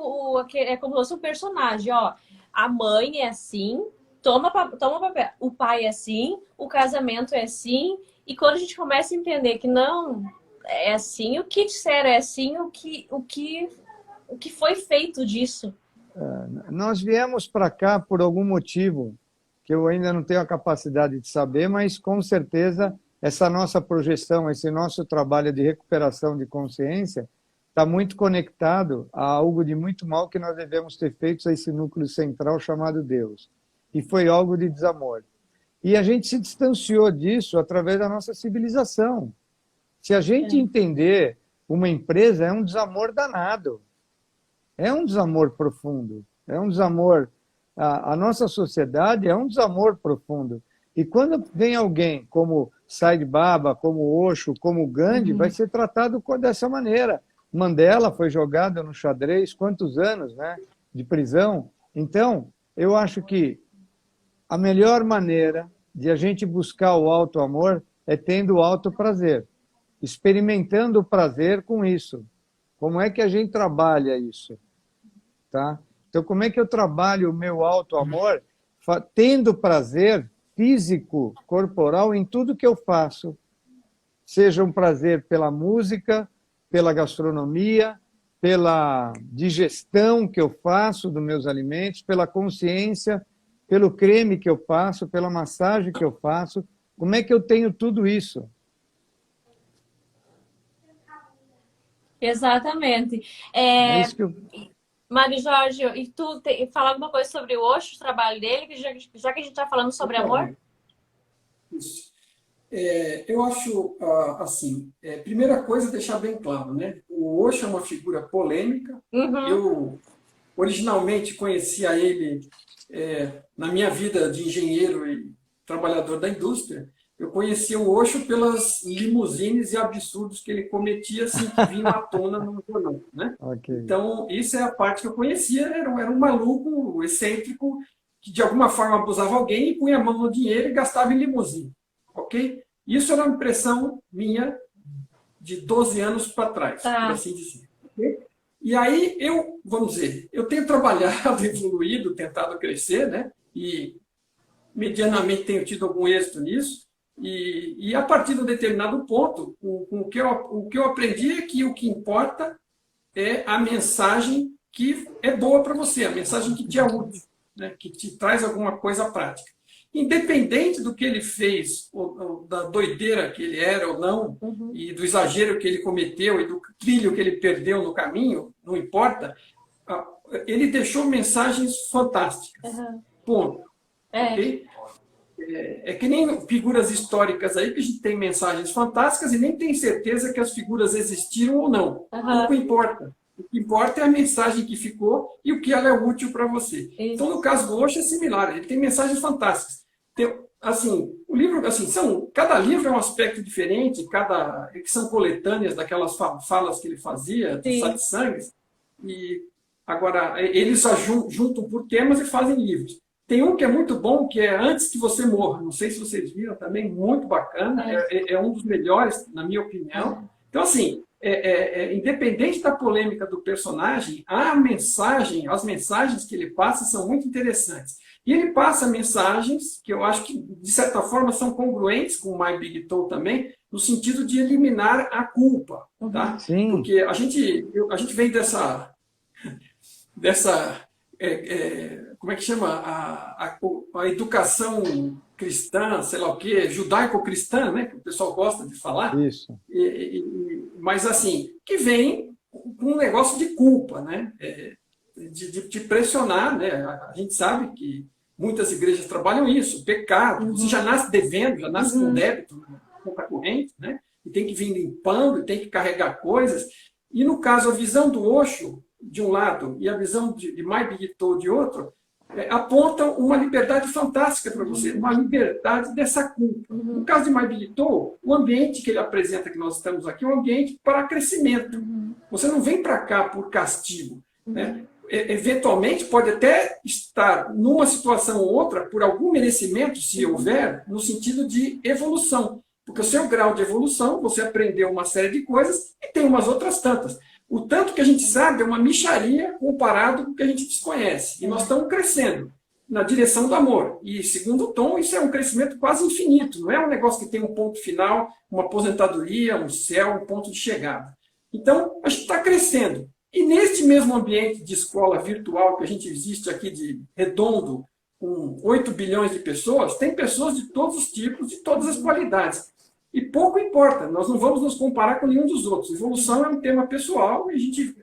Speaker 1: é como se fosse um personagem, ó. A mãe é assim, toma papel. O pai é assim, o casamento é assim. E quando a gente começa a entender que não é assim, o que disseram é assim, o que foi feito disso.
Speaker 2: Nós viemos para cá por algum motivo que eu ainda não tenho a capacidade de saber, mas com certeza essa nossa projeção, esse nosso trabalho de recuperação de consciência está muito conectado a algo de muito mal que nós devemos ter feito a esse núcleo central chamado Deus. E foi algo de desamor. E a gente se distanciou disso através da nossa civilização. Se a gente entender, uma empresa é um desamor danado. é um desamor profundo, é um desamor. A nossa sociedade é um desamor profundo. E quando vem alguém como Sai Baba, como Osho, como Gandhi, vai ser tratado dessa maneira. Mandela foi jogado no xadrez, quantos anos, né, de prisão. Então, eu acho que a melhor maneira de a gente buscar o auto-amor é tendo o auto-prazer, experimentando o prazer com isso. Como é que a gente trabalha isso? Tá? Então, como é que eu trabalho o meu auto-amor? Tendo prazer físico, corporal, em tudo que eu faço. Seja um prazer pela música, pela gastronomia, pela digestão que eu faço dos meus alimentos, pela consciência, pelo creme que eu passo, pela massagem que eu faço. Como é que eu tenho tudo isso?
Speaker 1: Exatamente.
Speaker 2: É isso que eu...
Speaker 1: Mário Jorge, e tu falar alguma coisa sobre o Osho, o trabalho dele, que já que a gente está falando sobre amor?
Speaker 3: Isso. Eu acho, assim, primeira coisa, deixar bem claro, né? O Osho é uma figura polêmica. Eu, originalmente, conhecia ele na minha vida de engenheiro e trabalhador da indústria. Eu conhecia o Osho pelas limusines e absurdos que ele cometia, assim, que vinham à tona no jornal, né?
Speaker 2: Okay.
Speaker 3: Então, isso é a parte que eu conhecia. Era um maluco excêntrico que, de alguma forma, abusava alguém e punha a mão no dinheiro e gastava em limusine. Ok? Isso era uma impressão minha de 12 anos para trás, por assim dizer. Okay? E aí, vamos dizer, eu tenho trabalhado, evoluído, tentado crescer, né? E medianamente tenho tido algum êxito nisso. E a partir de um determinado ponto, o que eu aprendi é que o que importa é a mensagem que é boa para você, a mensagem que te é útil, né? Que te traz alguma coisa prática. Independente do que ele fez, ou da doideira que ele era ou não, e do exagero que ele cometeu, e do trilho que ele perdeu no caminho, não importa, ele deixou mensagens fantásticas. Ponto. Okay? É que nem figuras históricas aí que a gente tem mensagens fantásticas e nem tem certeza que as figuras existiram ou não. Pouco importa. O que importa é a mensagem que ficou e o que ela é útil para você. Isso. Então, no caso do Osho é similar. Ele tem mensagens fantásticas. Assim, o livro, assim, cada livro é um aspecto diferente, que são coletâneas daquelas falas que ele fazia, dos satsangas. E agora eles juntam por temas e fazem livros. Tem um que é muito bom, que é Antes que Você Morra. Não sei se vocês viram também, muito bacana. É um dos melhores, na minha opinião. Então, assim, independente da polêmica do personagem, as mensagens que ele passa são muito interessantes. E ele passa mensagens que eu acho que, de certa forma, são congruentes com o My Big Toe também, no sentido de eliminar a culpa. Tá?
Speaker 2: Sim.
Speaker 3: Porque a gente vem dessa como é que chama? A educação cristã, sei lá o quê, judaico-cristã, né? Que o pessoal gosta de falar.
Speaker 2: Isso.
Speaker 3: Mas, assim, que vem com um negócio de culpa, né? De pressionar, né? A gente sabe que muitas igrejas trabalham isso, pecado. Você já nasce devendo, já nasce com débito na conta corrente, né? E tem que vir limpando, e tem que carregar coisas. E, no caso, a visão do Osho, de um lado, e a visão de My Big Toe de outro, apontam uma liberdade fantástica para você, uma liberdade dessa culpa. No caso de My Big Toe, o ambiente que ele apresenta, que nós estamos aqui, é um ambiente para crescimento. Você não vem para cá por castigo. Né? Eventualmente, pode até estar numa situação ou outra, por algum merecimento, se houver, no sentido de evolução. Porque o seu grau de evolução, você aprendeu uma série de coisas e tem umas outras tantas. O tanto que a gente sabe é uma mixaria comparado com o que a gente desconhece. E nós estamos crescendo na direção do amor. E, segundo o Tom, isso é um crescimento quase infinito. Não é um negócio que tem um ponto final, uma aposentadoria, um céu, um ponto de chegada. Então, a gente está crescendo. E neste mesmo ambiente de escola virtual que a gente existe aqui de redondo, com 8 bilhões de pessoas, tem pessoas de todos os tipos, de todas as qualidades. E pouco importa, nós não vamos nos comparar com nenhum dos outros. Evolução é um tema pessoal e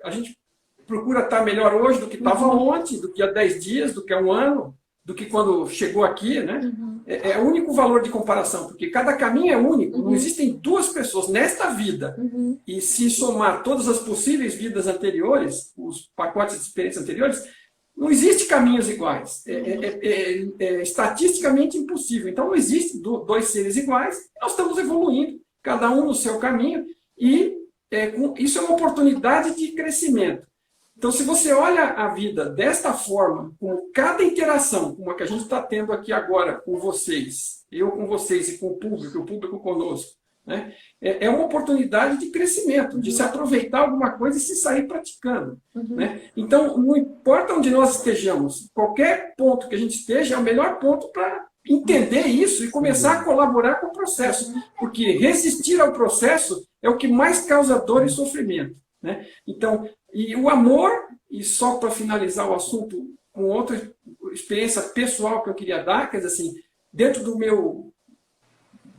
Speaker 3: a gente procura estar melhor hoje do que estava ontem, do que há 10 dias, do que há um ano, do que quando chegou aqui, né? É o único valor de comparação, porque cada caminho é único. Não existem duas pessoas nesta vida. E se somar todas as possíveis vidas anteriores, os pacotes de experiências anteriores, não existe caminhos iguais. É estatisticamente impossível. Então, não existe dois seres iguais. Nós estamos evoluindo, cada um no seu caminho, e isso é uma oportunidade de crescimento. Então, se você olha a vida desta forma, com cada interação, como a que a gente está tendo aqui agora com vocês, eu com vocês e com o público conosco, né? É uma oportunidade de crescimento, de se aproveitar alguma coisa e se sair praticando. Né? Então, não importa onde nós estejamos, qualquer ponto que a gente esteja é o melhor ponto para entender isso e começar a colaborar com o processo. Porque resistir ao processo é o que mais causa dor e sofrimento. Né? Então, e o amor, e só para finalizar o assunto, com outra experiência pessoal que eu queria dar, quer dizer assim, dentro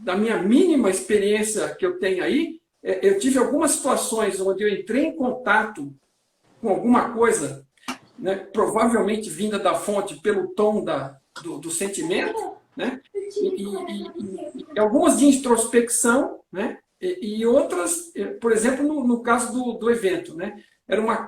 Speaker 3: da minha mínima experiência que eu tenho aí, eu tive algumas situações onde eu entrei em contato com alguma coisa, né, provavelmente vinda da fonte pelo tom do sentimento, né, e algumas de introspecção, né, e outras, por exemplo, no caso do evento. Né,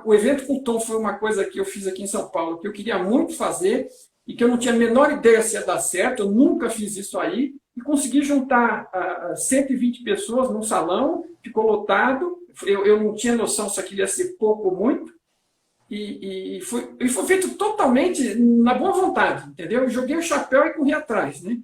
Speaker 3: o evento com tom foi uma coisa que eu fiz aqui em São Paulo, que eu queria muito fazer e que eu não tinha a menor ideia se ia dar certo, eu nunca fiz isso aí, e consegui juntar 120 pessoas num salão, ficou lotado, eu não tinha noção se aquilo ia ser pouco ou muito, e foi feito totalmente na boa vontade, entendeu? Eu joguei o chapéu e corri atrás. Né?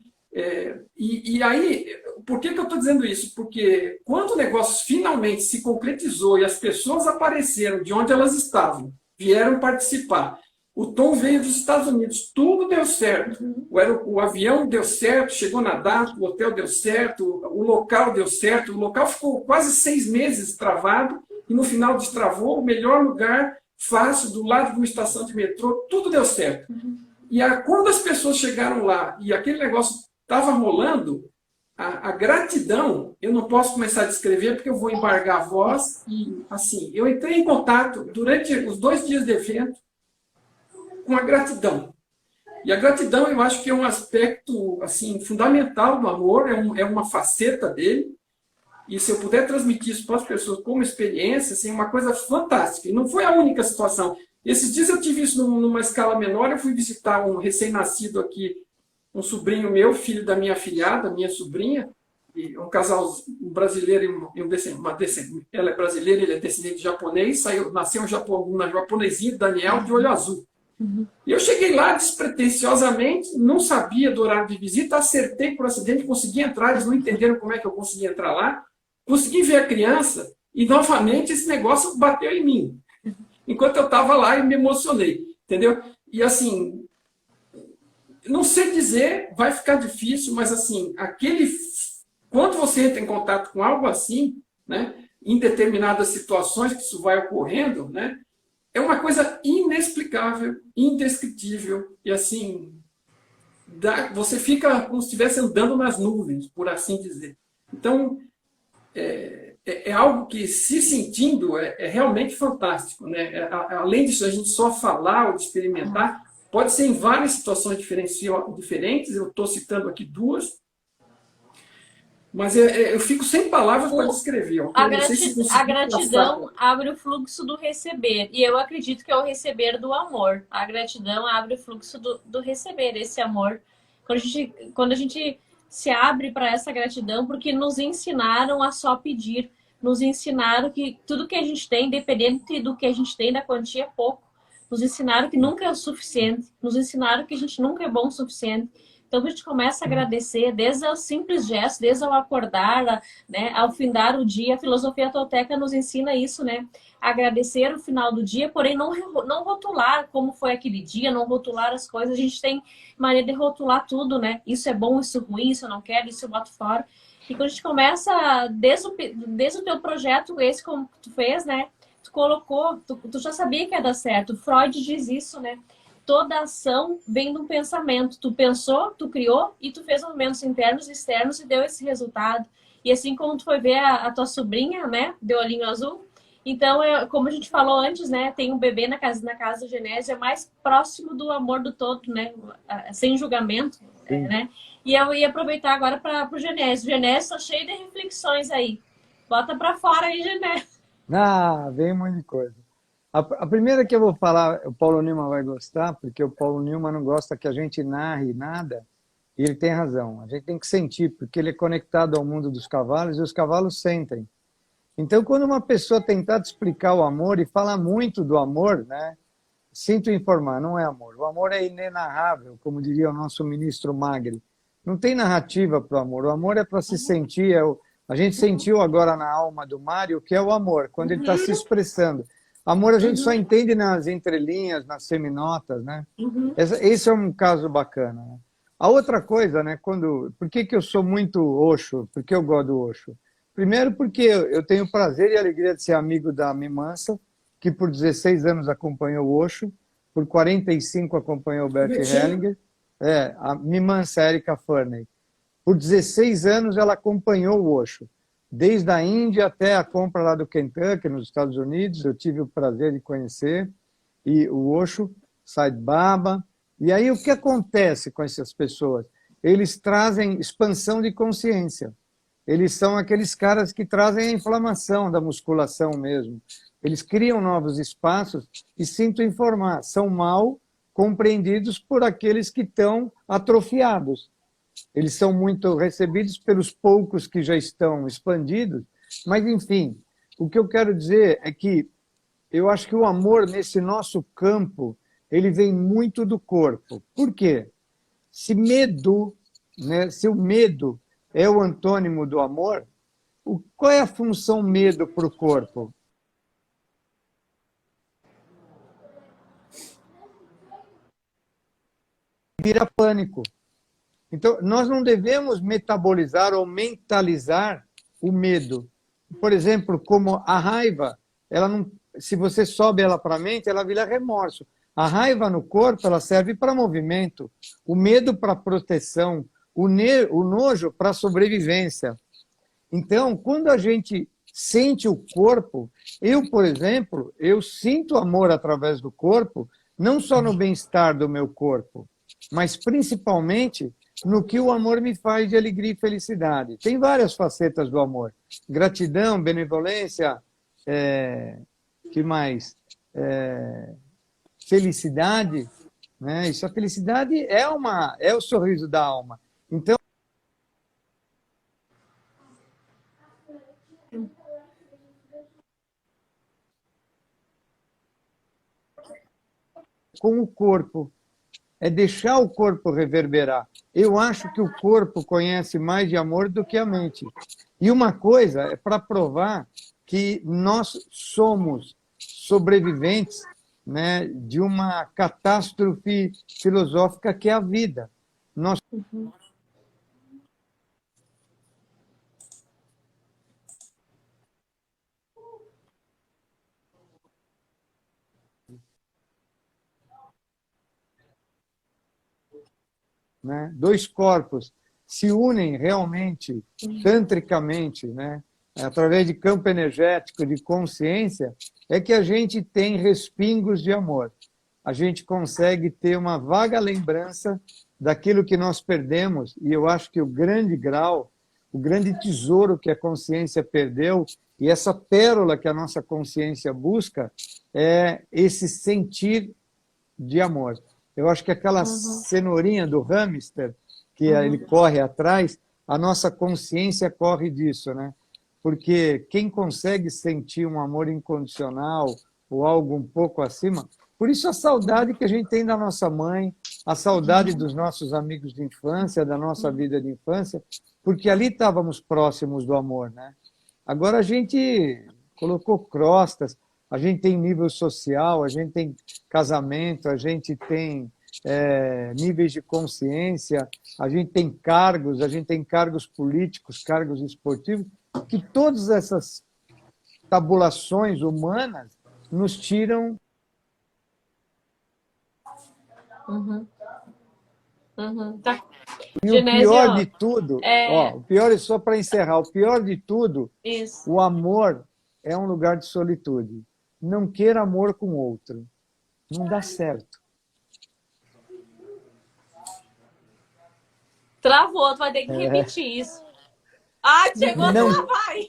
Speaker 3: E aí, por que eu estou dizendo isso? Porque quando o negócio finalmente se concretizou e as pessoas apareceram de onde elas estavam, vieram participar, o Tom veio dos Estados Unidos, tudo deu certo. O avião deu certo, chegou na data, o hotel deu certo, o local deu certo. O local ficou quase 6 meses travado e no final destravou, o melhor lugar, fácil, do lado de uma estação de metrô, tudo deu certo. E quando as pessoas chegaram lá e aquele negócio estava rolando, a gratidão, eu não posso começar a descrever porque eu vou embargar a voz. E assim, eu entrei em contato durante os 2 dias de evento com a gratidão. E a gratidão, eu acho que é um aspecto assim, fundamental do amor, é uma faceta dele. E se eu puder transmitir isso para as pessoas como experiência, assim, é uma coisa fantástica. E não foi a única situação. Esses dias eu tive isso numa escala menor, eu fui visitar um recém-nascido aqui, um sobrinho meu, filho da minha afilhada, minha sobrinha, e um casal um brasileiro e uma descendente. Ela é brasileira, ele é descendente de japonês, nasceu um japonesinho, Daniel, de olho azul. E eu cheguei lá despretensiosamente, não sabia do horário de visita, acertei por acidente, consegui entrar, eles não entenderam como é que eu consegui entrar lá, consegui ver a criança e novamente esse negócio bateu em mim, enquanto eu estava lá e me emocionei, entendeu? E assim, não sei dizer, vai ficar difícil, mas assim, quando você entra em contato com algo assim, né, em determinadas situações que isso vai ocorrendo, né, é uma coisa inexplicável, indescritível, e assim, você fica como se estivesse andando nas nuvens, por assim dizer. Então, é algo que, se sentindo, é realmente fantástico. Né? Além disso, a gente só falar ou de experimentar, pode ser em várias situações diferentes, eu estou citando aqui 2, mas eu fico sem palavras para descrever.
Speaker 1: A gratidão abre o fluxo do receber. E eu acredito que é o receber do amor. A gratidão abre o fluxo do receber, esse amor. Quando a gente se abre para essa gratidão, porque nos ensinaram a só pedir. Nos ensinaram que tudo que a gente tem, independente do que a gente tem, da quantia, é pouco. Nos ensinaram que nunca é o suficiente. Nos ensinaram que a gente nunca é bom o suficiente. Então, a gente começa a agradecer desde os simples gestos, desde ao acordar, né, ao findar o dia. A filosofia tolteca nos ensina isso, né? Agradecer o final do dia, porém não rotular como foi aquele dia, não rotular as coisas. A gente tem mania de rotular tudo, né? Isso é bom, isso é ruim, isso eu não quero, isso eu boto fora. E quando a gente começa, desde o teu projeto, esse como tu fez, né? Tu colocou, tu já sabia que ia dar certo. Freud diz isso, né? Toda ação vem de um pensamento. Tu pensou, tu criou e tu fez movimentos internos e externos e deu esse resultado. E assim como tu foi ver a tua sobrinha, né, de olhinho azul, Então, como a gente falou antes, né? Tem um bebê na casa do Genésio, é mais próximo do amor do todo, né? Sem julgamento,
Speaker 2: Sim.
Speaker 1: né? E eu ia aproveitar agora para o Genésio. O Genésio tá cheio de reflexões aí. Bota para fora aí, Genésio.
Speaker 2: Ah, vem um monte de coisa. A primeira que eu vou falar, o Paulo Newman vai gostar, porque o Paulo Newman não gosta que a gente narre nada, e ele tem razão. A gente tem que sentir, porque ele é conectado ao mundo dos cavalos, e os cavalos sentem. Então, quando uma pessoa tentar te explicar o amor e fala muito do amor, né? Sinto informar, não é amor. O amor é inenarrável, como diria o nosso ministro Magri. Não tem narrativa para o amor. O amor é para se sentir. A gente sentiu agora na alma do Mário o que é o amor, quando ele está se expressando. Amor a gente só entende nas entrelinhas, nas seminotas, né? Esse é um caso bacana. Né? A outra coisa, né? Por que eu sou muito Osho? Por que eu gosto do Osho? Primeiro porque eu tenho o prazer e a alegria de ser amigo da Mimansa, que por 16 anos acompanhou o Osho, por 45 acompanhou o Bert Hellinger, a Mimansa Erika Furney. Por 16 anos ela acompanhou o Osho, desde a Índia até a compra lá do Kentucky, nos Estados Unidos, eu tive o prazer de conhecer, e o Osho, Sai Baba. E aí o que acontece com essas pessoas? Eles trazem expansão de consciência. Eles são aqueles caras que trazem a inflamação da musculação mesmo. Eles criam novos espaços e, sinto informar, são mal compreendidos por aqueles que estão atrofiados. Eles são muito recebidos pelos poucos que já estão expandidos, mas, enfim, o que eu quero dizer é que eu acho que o amor nesse nosso campo, ele vem muito do corpo. Por quê? Se medo, né, se o medo é o antônimo do amor, qual é a função medo para o corpo? Vira pânico. Então, nós não devemos metabolizar ou mentalizar o medo. Por exemplo, como a raiva, ela não, se você sobe ela para a mente, ela vira remorso. A raiva no corpo, ela serve para movimento, o medo para proteção, o nojo para sobrevivência. Então, quando a gente sente o corpo, eu, por exemplo, eu sinto amor através do corpo, não só no bem-estar do meu corpo, mas principalmente no que o amor me faz de alegria e felicidade. Tem várias facetas do amor. Gratidão, benevolência, que mais? Felicidade, né? Isso, a felicidade é o sorriso da alma. Então, com o corpo, é deixar o corpo reverberar. Eu acho que o corpo conhece mais de amor do que a mente. E uma coisa é para provar que nós somos sobreviventes, né, de uma catástrofe filosófica que é a vida. Nós né, dois corpos se unem realmente, tantricamente, né, através de campo energético, de consciência, é que a gente tem respingos de amor. A gente consegue ter uma vaga lembrança daquilo que nós perdemos, e eu acho que o grande grau, o grande tesouro que a consciência perdeu, e essa pérola que a nossa consciência busca, é esse sentir de amor. Eu acho que aquela cenourinha do hamster, que ele corre atrás, a nossa consciência corre disso, né? Porque quem consegue sentir um amor incondicional ou algo um pouco acima, por isso a saudade que a gente tem da nossa mãe, a saudade dos nossos amigos de infância, da nossa vida de infância, porque ali estávamos próximos do amor, né? Agora a gente colocou crostas, a gente tem nível social, a gente tem casamento, a gente tem níveis de consciência, a gente tem cargos políticos, cargos esportivos, que todas essas tabulações humanas nos tiram.
Speaker 1: Tá.
Speaker 2: E
Speaker 1: Genésio,
Speaker 2: o pior de tudo,
Speaker 1: é...
Speaker 2: o pior é só para encerrar, o pior de tudo,
Speaker 1: Isso.
Speaker 2: o amor é um lugar de solitude. Não queira amor com outro. Não dá certo.
Speaker 1: Travou, tu vai ter que repetir isso. Ai, chegou,
Speaker 2: Não.
Speaker 1: lá vai.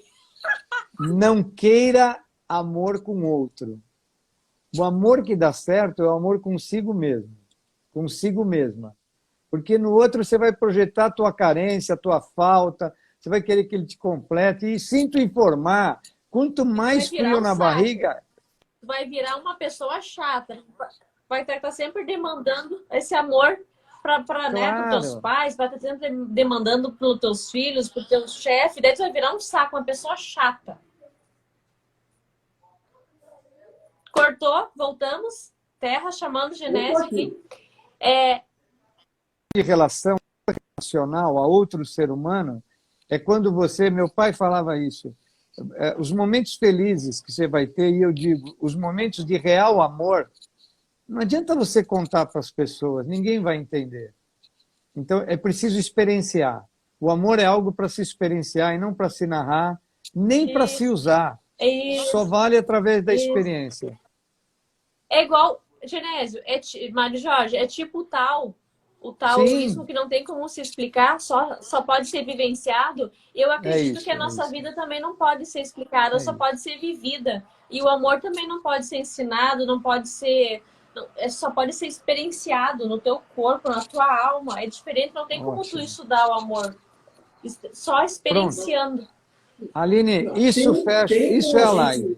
Speaker 2: Não queira amor com outro. O amor que dá certo é o amor consigo mesmo, consigo mesma. Porque no outro você vai projetar a tua carência, a tua falta, você vai querer que ele te complete. E sinto informar, quanto mais
Speaker 1: Vai virar
Speaker 2: frio
Speaker 1: um
Speaker 2: na
Speaker 1: saco.
Speaker 2: barriga...
Speaker 1: Vai virar uma pessoa chata. Vai estar sempre demandando esse amor para né,
Speaker 2: Claro.
Speaker 1: os teus pais, vai estar sempre demandando para os teus filhos, para o teu chefe. Daí tu vai virar um saco, uma pessoa chata. Cortou, voltamos. Terra chamando Genésio aqui.
Speaker 2: De relação relacional a outro ser humano é quando você... Meu pai falava isso. Os momentos felizes que você vai ter, e eu digo, os momentos de real amor, não adianta você contar para as pessoas, ninguém vai entender. Então, é preciso experienciar. O amor é algo para se experienciar e não para se narrar, nem para se usar. Só vale através da experiência.
Speaker 1: É igual, Genésio, Mário Jorge, é tipo o taoísmo que não tem como se explicar, só pode ser vivenciado. Eu acredito que a nossa vida também não pode ser explicada, só pode ser vivida. E o amor também não pode ser ensinado, não pode ser... só pode ser experienciado no teu corpo, na tua alma. É diferente, não tem como tu estudar o amor. Só experienciando.
Speaker 2: Pronto. Aline, isso fecha, isso é a live.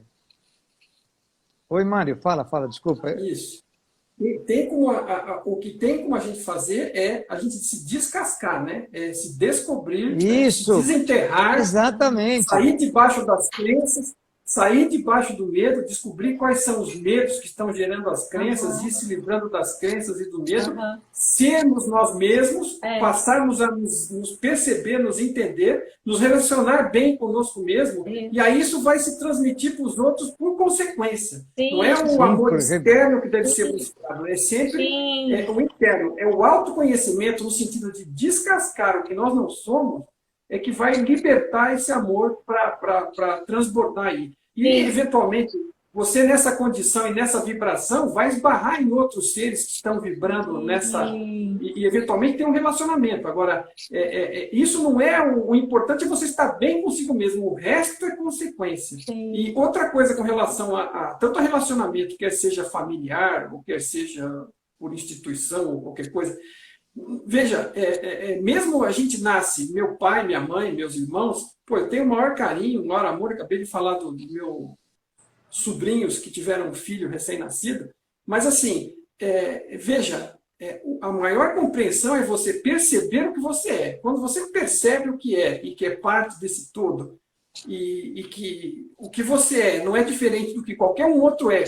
Speaker 2: Oi, Mário, fala, desculpa.
Speaker 3: Isso. O que tem como a gente fazer é a gente se descascar, né? É se descobrir,
Speaker 2: isso.
Speaker 3: Se desenterrar,
Speaker 2: exatamente.
Speaker 3: Sair debaixo das crenças, sair debaixo do medo, descobrir quais são os medos que estão gerando as crenças, ir se livrando das crenças e do medo, sermos nós mesmos, passarmos a nos perceber, nos entender, nos relacionar bem conosco mesmo, e aí isso vai se transmitir para os outros por consequência.
Speaker 1: Sim.
Speaker 3: Não é o amor externo que deve ser buscado, é sempre o interno, é o autoconhecimento no sentido de descascar o que nós não somos, é que vai libertar esse amor para transbordar aí. E, eventualmente, você nessa condição e nessa vibração vai esbarrar em outros seres que estão vibrando nessa... E eventualmente tem um relacionamento. Agora, isso não é o importante, é você estar bem consigo mesmo. O resto é consequência.
Speaker 1: Sim.
Speaker 3: E outra coisa com relação a tanto a relacionamento, quer seja familiar, ou quer seja por instituição, ou qualquer coisa... Veja, mesmo a gente nasce, meu pai, minha mãe, meus irmãos, eu tenho o maior carinho, o maior amor, acabei de falar dos meus sobrinhos que tiveram um filho recém-nascido, mas assim, veja, a maior compreensão é você perceber o que você é. Quando você percebe o que é e que é parte desse todo, e que o que você é não é diferente do que qualquer um outro é,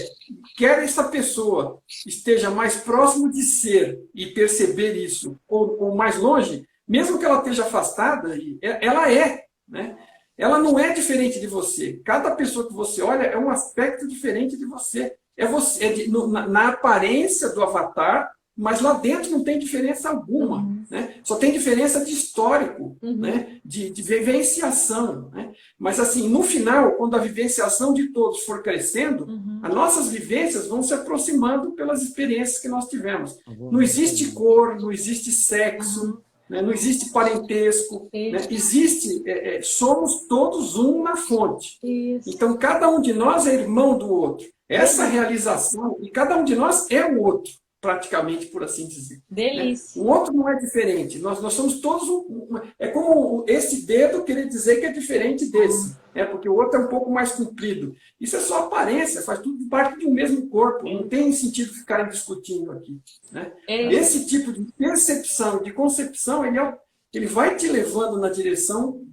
Speaker 3: quer essa pessoa esteja mais próximo de ser e perceber isso, ou mais longe, mesmo que ela esteja afastada, ela é, né? Ela não é diferente de você. Cada pessoa que você olha é um aspecto diferente de você. É você na aparência do avatar, mas lá dentro não tem diferença alguma. Né? Só tem diferença de histórico, né? de vivenciação. Né? Mas, assim, no final, quando a vivenciação de todos for crescendo, as nossas vivências vão se aproximando pelas experiências que nós tivemos. Não existe cor, não existe sexo, né? Não existe parentesco. Né? Existe, somos todos um na fonte.
Speaker 1: Isso.
Speaker 3: Então, cada um de nós é irmão do outro. Essa realização, e cada um de nós é o outro, praticamente, por assim dizer.
Speaker 1: Delícia.
Speaker 3: Né? O outro não é diferente. Nós somos todos é como esse dedo querer dizer que é diferente desse, né? Porque o outro é um pouco mais comprido. Isso é só aparência, faz tudo parte de um mesmo corpo. Não tem sentido ficarem discutindo aqui. Né? Esse tipo de percepção, de concepção, ele vai te levando na direção,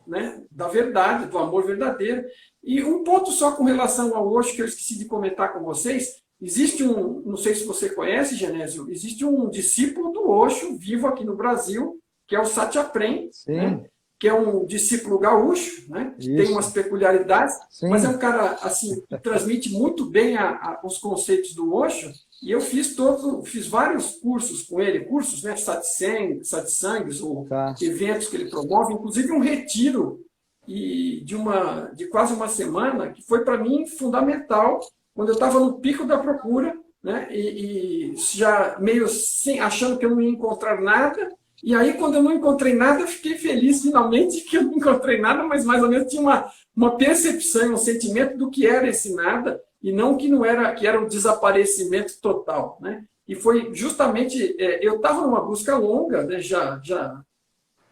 Speaker 3: né, da verdade, do amor verdadeiro. E um ponto só com relação ao Osho, que eu esqueci de comentar com vocês. Existe não sei se você conhece, Genésio, existe um discípulo do Osho, vivo aqui no Brasil, que é o Satya Prem, né? Que é um discípulo gaúcho, né? Tem umas peculiaridades, mas é um cara assim, que transmite muito bem os conceitos do Osho, e eu fiz vários cursos com ele, né? Satsangs, ou eventos que ele promove, inclusive um retiro e de quase uma semana, que foi para mim fundamental, quando eu estava no pico da procura, né? E já meio sem, achando que eu não ia encontrar nada. E aí, quando eu não encontrei nada, eu fiquei feliz finalmente que eu não encontrei nada, mas mais ou menos tinha uma percepção, um sentimento do que era esse nada, e não que não era, que era um desaparecimento total, né? E foi justamente, eu estava numa busca longa, né? já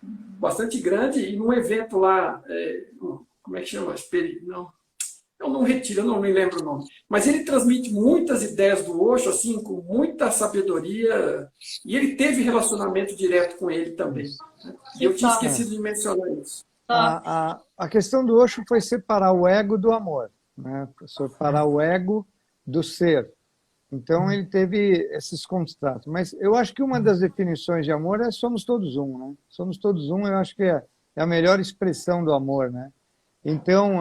Speaker 3: bastante grande, e num evento lá, como é que chama? Não, eu não retiro, eu não me lembro o nome. Mas ele transmite muitas ideias do Osho, assim, com muita sabedoria, e ele teve relacionamento direto com ele também. Né? E eu tinha esquecido de mencionar isso.
Speaker 2: A questão do Osho foi separar o ego do amor, né? Separar o ego do ser. Então, ele teve esses contrastes. Mas eu acho que uma das definições de amor é somos todos um, né? Somos todos um, eu acho que é a melhor expressão do amor, né? Então,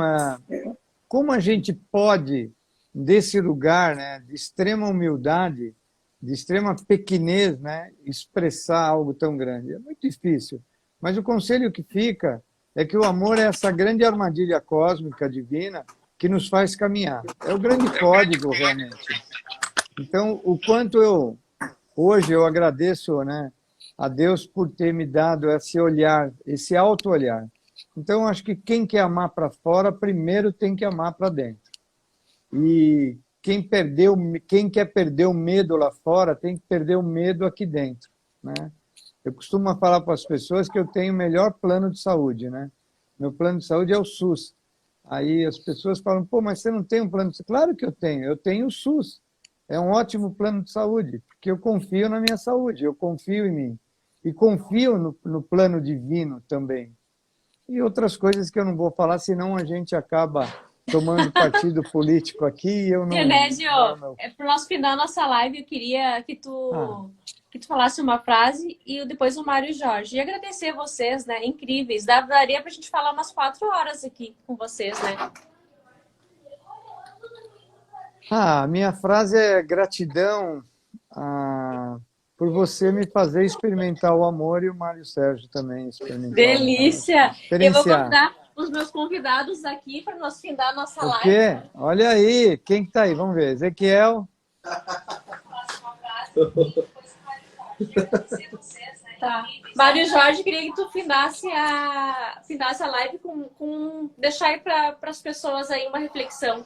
Speaker 2: como a gente pode, desse lugar, né, de extrema humildade, de extrema pequenez, né, expressar algo tão grande? É muito difícil. Mas o conselho que fica é que o amor é essa grande armadilha cósmica, divina, que nos faz caminhar. É o grande código, realmente. Então, o quanto hoje eu agradeço, né, a Deus por ter me dado esse olhar, esse auto-olhar. Então, acho que quem quer amar para fora, primeiro tem que amar para dentro. E quem quer perder o medo lá fora, tem que perder o medo aqui dentro, né? Eu costumo falar para as pessoas que eu tenho o melhor plano de saúde, né? Meu plano de saúde é o SUS. Aí as pessoas falam, pô, mas você não tem um plano de saúde? Claro que eu tenho o SUS. É um ótimo plano de saúde, porque eu confio na minha saúde, eu confio em mim. E confio no plano divino também. E outras coisas que eu não vou falar, senão a gente acaba tomando partido político aqui e eu não...
Speaker 1: Genésio, para o nosso final da nossa live, eu queria que tu falasse uma frase e depois o Mário e Jorge. E agradecer vocês, né? Incríveis. Daria para a gente falar umas 4 horas aqui com vocês, né?
Speaker 2: A minha frase é gratidão por você me fazer experimentar o amor e o Mário Sérgio também experimentar.
Speaker 1: Delícia! Eu vou convidar os meus convidados aqui para nós findar a nossa live.
Speaker 2: O quê? Olha aí, quem que tá aí? Vamos ver. Ezequiel.
Speaker 1: Tá. Mário Jorge, queria que tu findasse a live com deixar aí para as pessoas aí uma reflexão.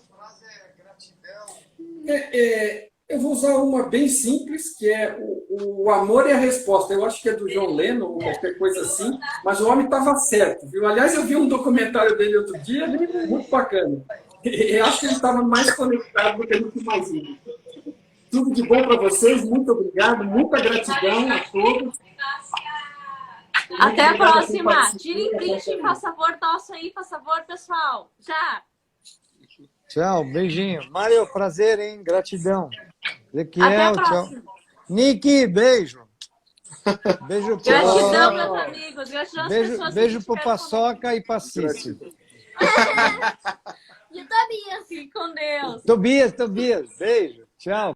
Speaker 3: Eu vou usar uma bem simples, que é o amor é a resposta. Eu acho que é do John Lennon, ou qualquer coisa assim, mas o homem estava certo, viu? Aliás, eu vi um documentário dele outro dia, muito bacana. Eu acho que ele estava mais conectado do que muito mais indo. Tudo de bom para vocês, muito obrigado, muita gratidão a todos.
Speaker 1: Até a próxima. Tirem print, faz favor, nosso aí, faz favor, pessoal. Já.
Speaker 2: Tchau, beijinho. Mário, prazer, hein? Gratidão. Ezequiel,
Speaker 1: até a próxima.
Speaker 2: Tchau. Niki, beijo. Beijo pro...
Speaker 1: Gratidão, meus amigos. Gratidão às pessoas.
Speaker 2: Beijo pro Paçoca e pra Cici.
Speaker 1: E o Tobias. Fique com Deus.
Speaker 2: Tobias, beijo. Tchau.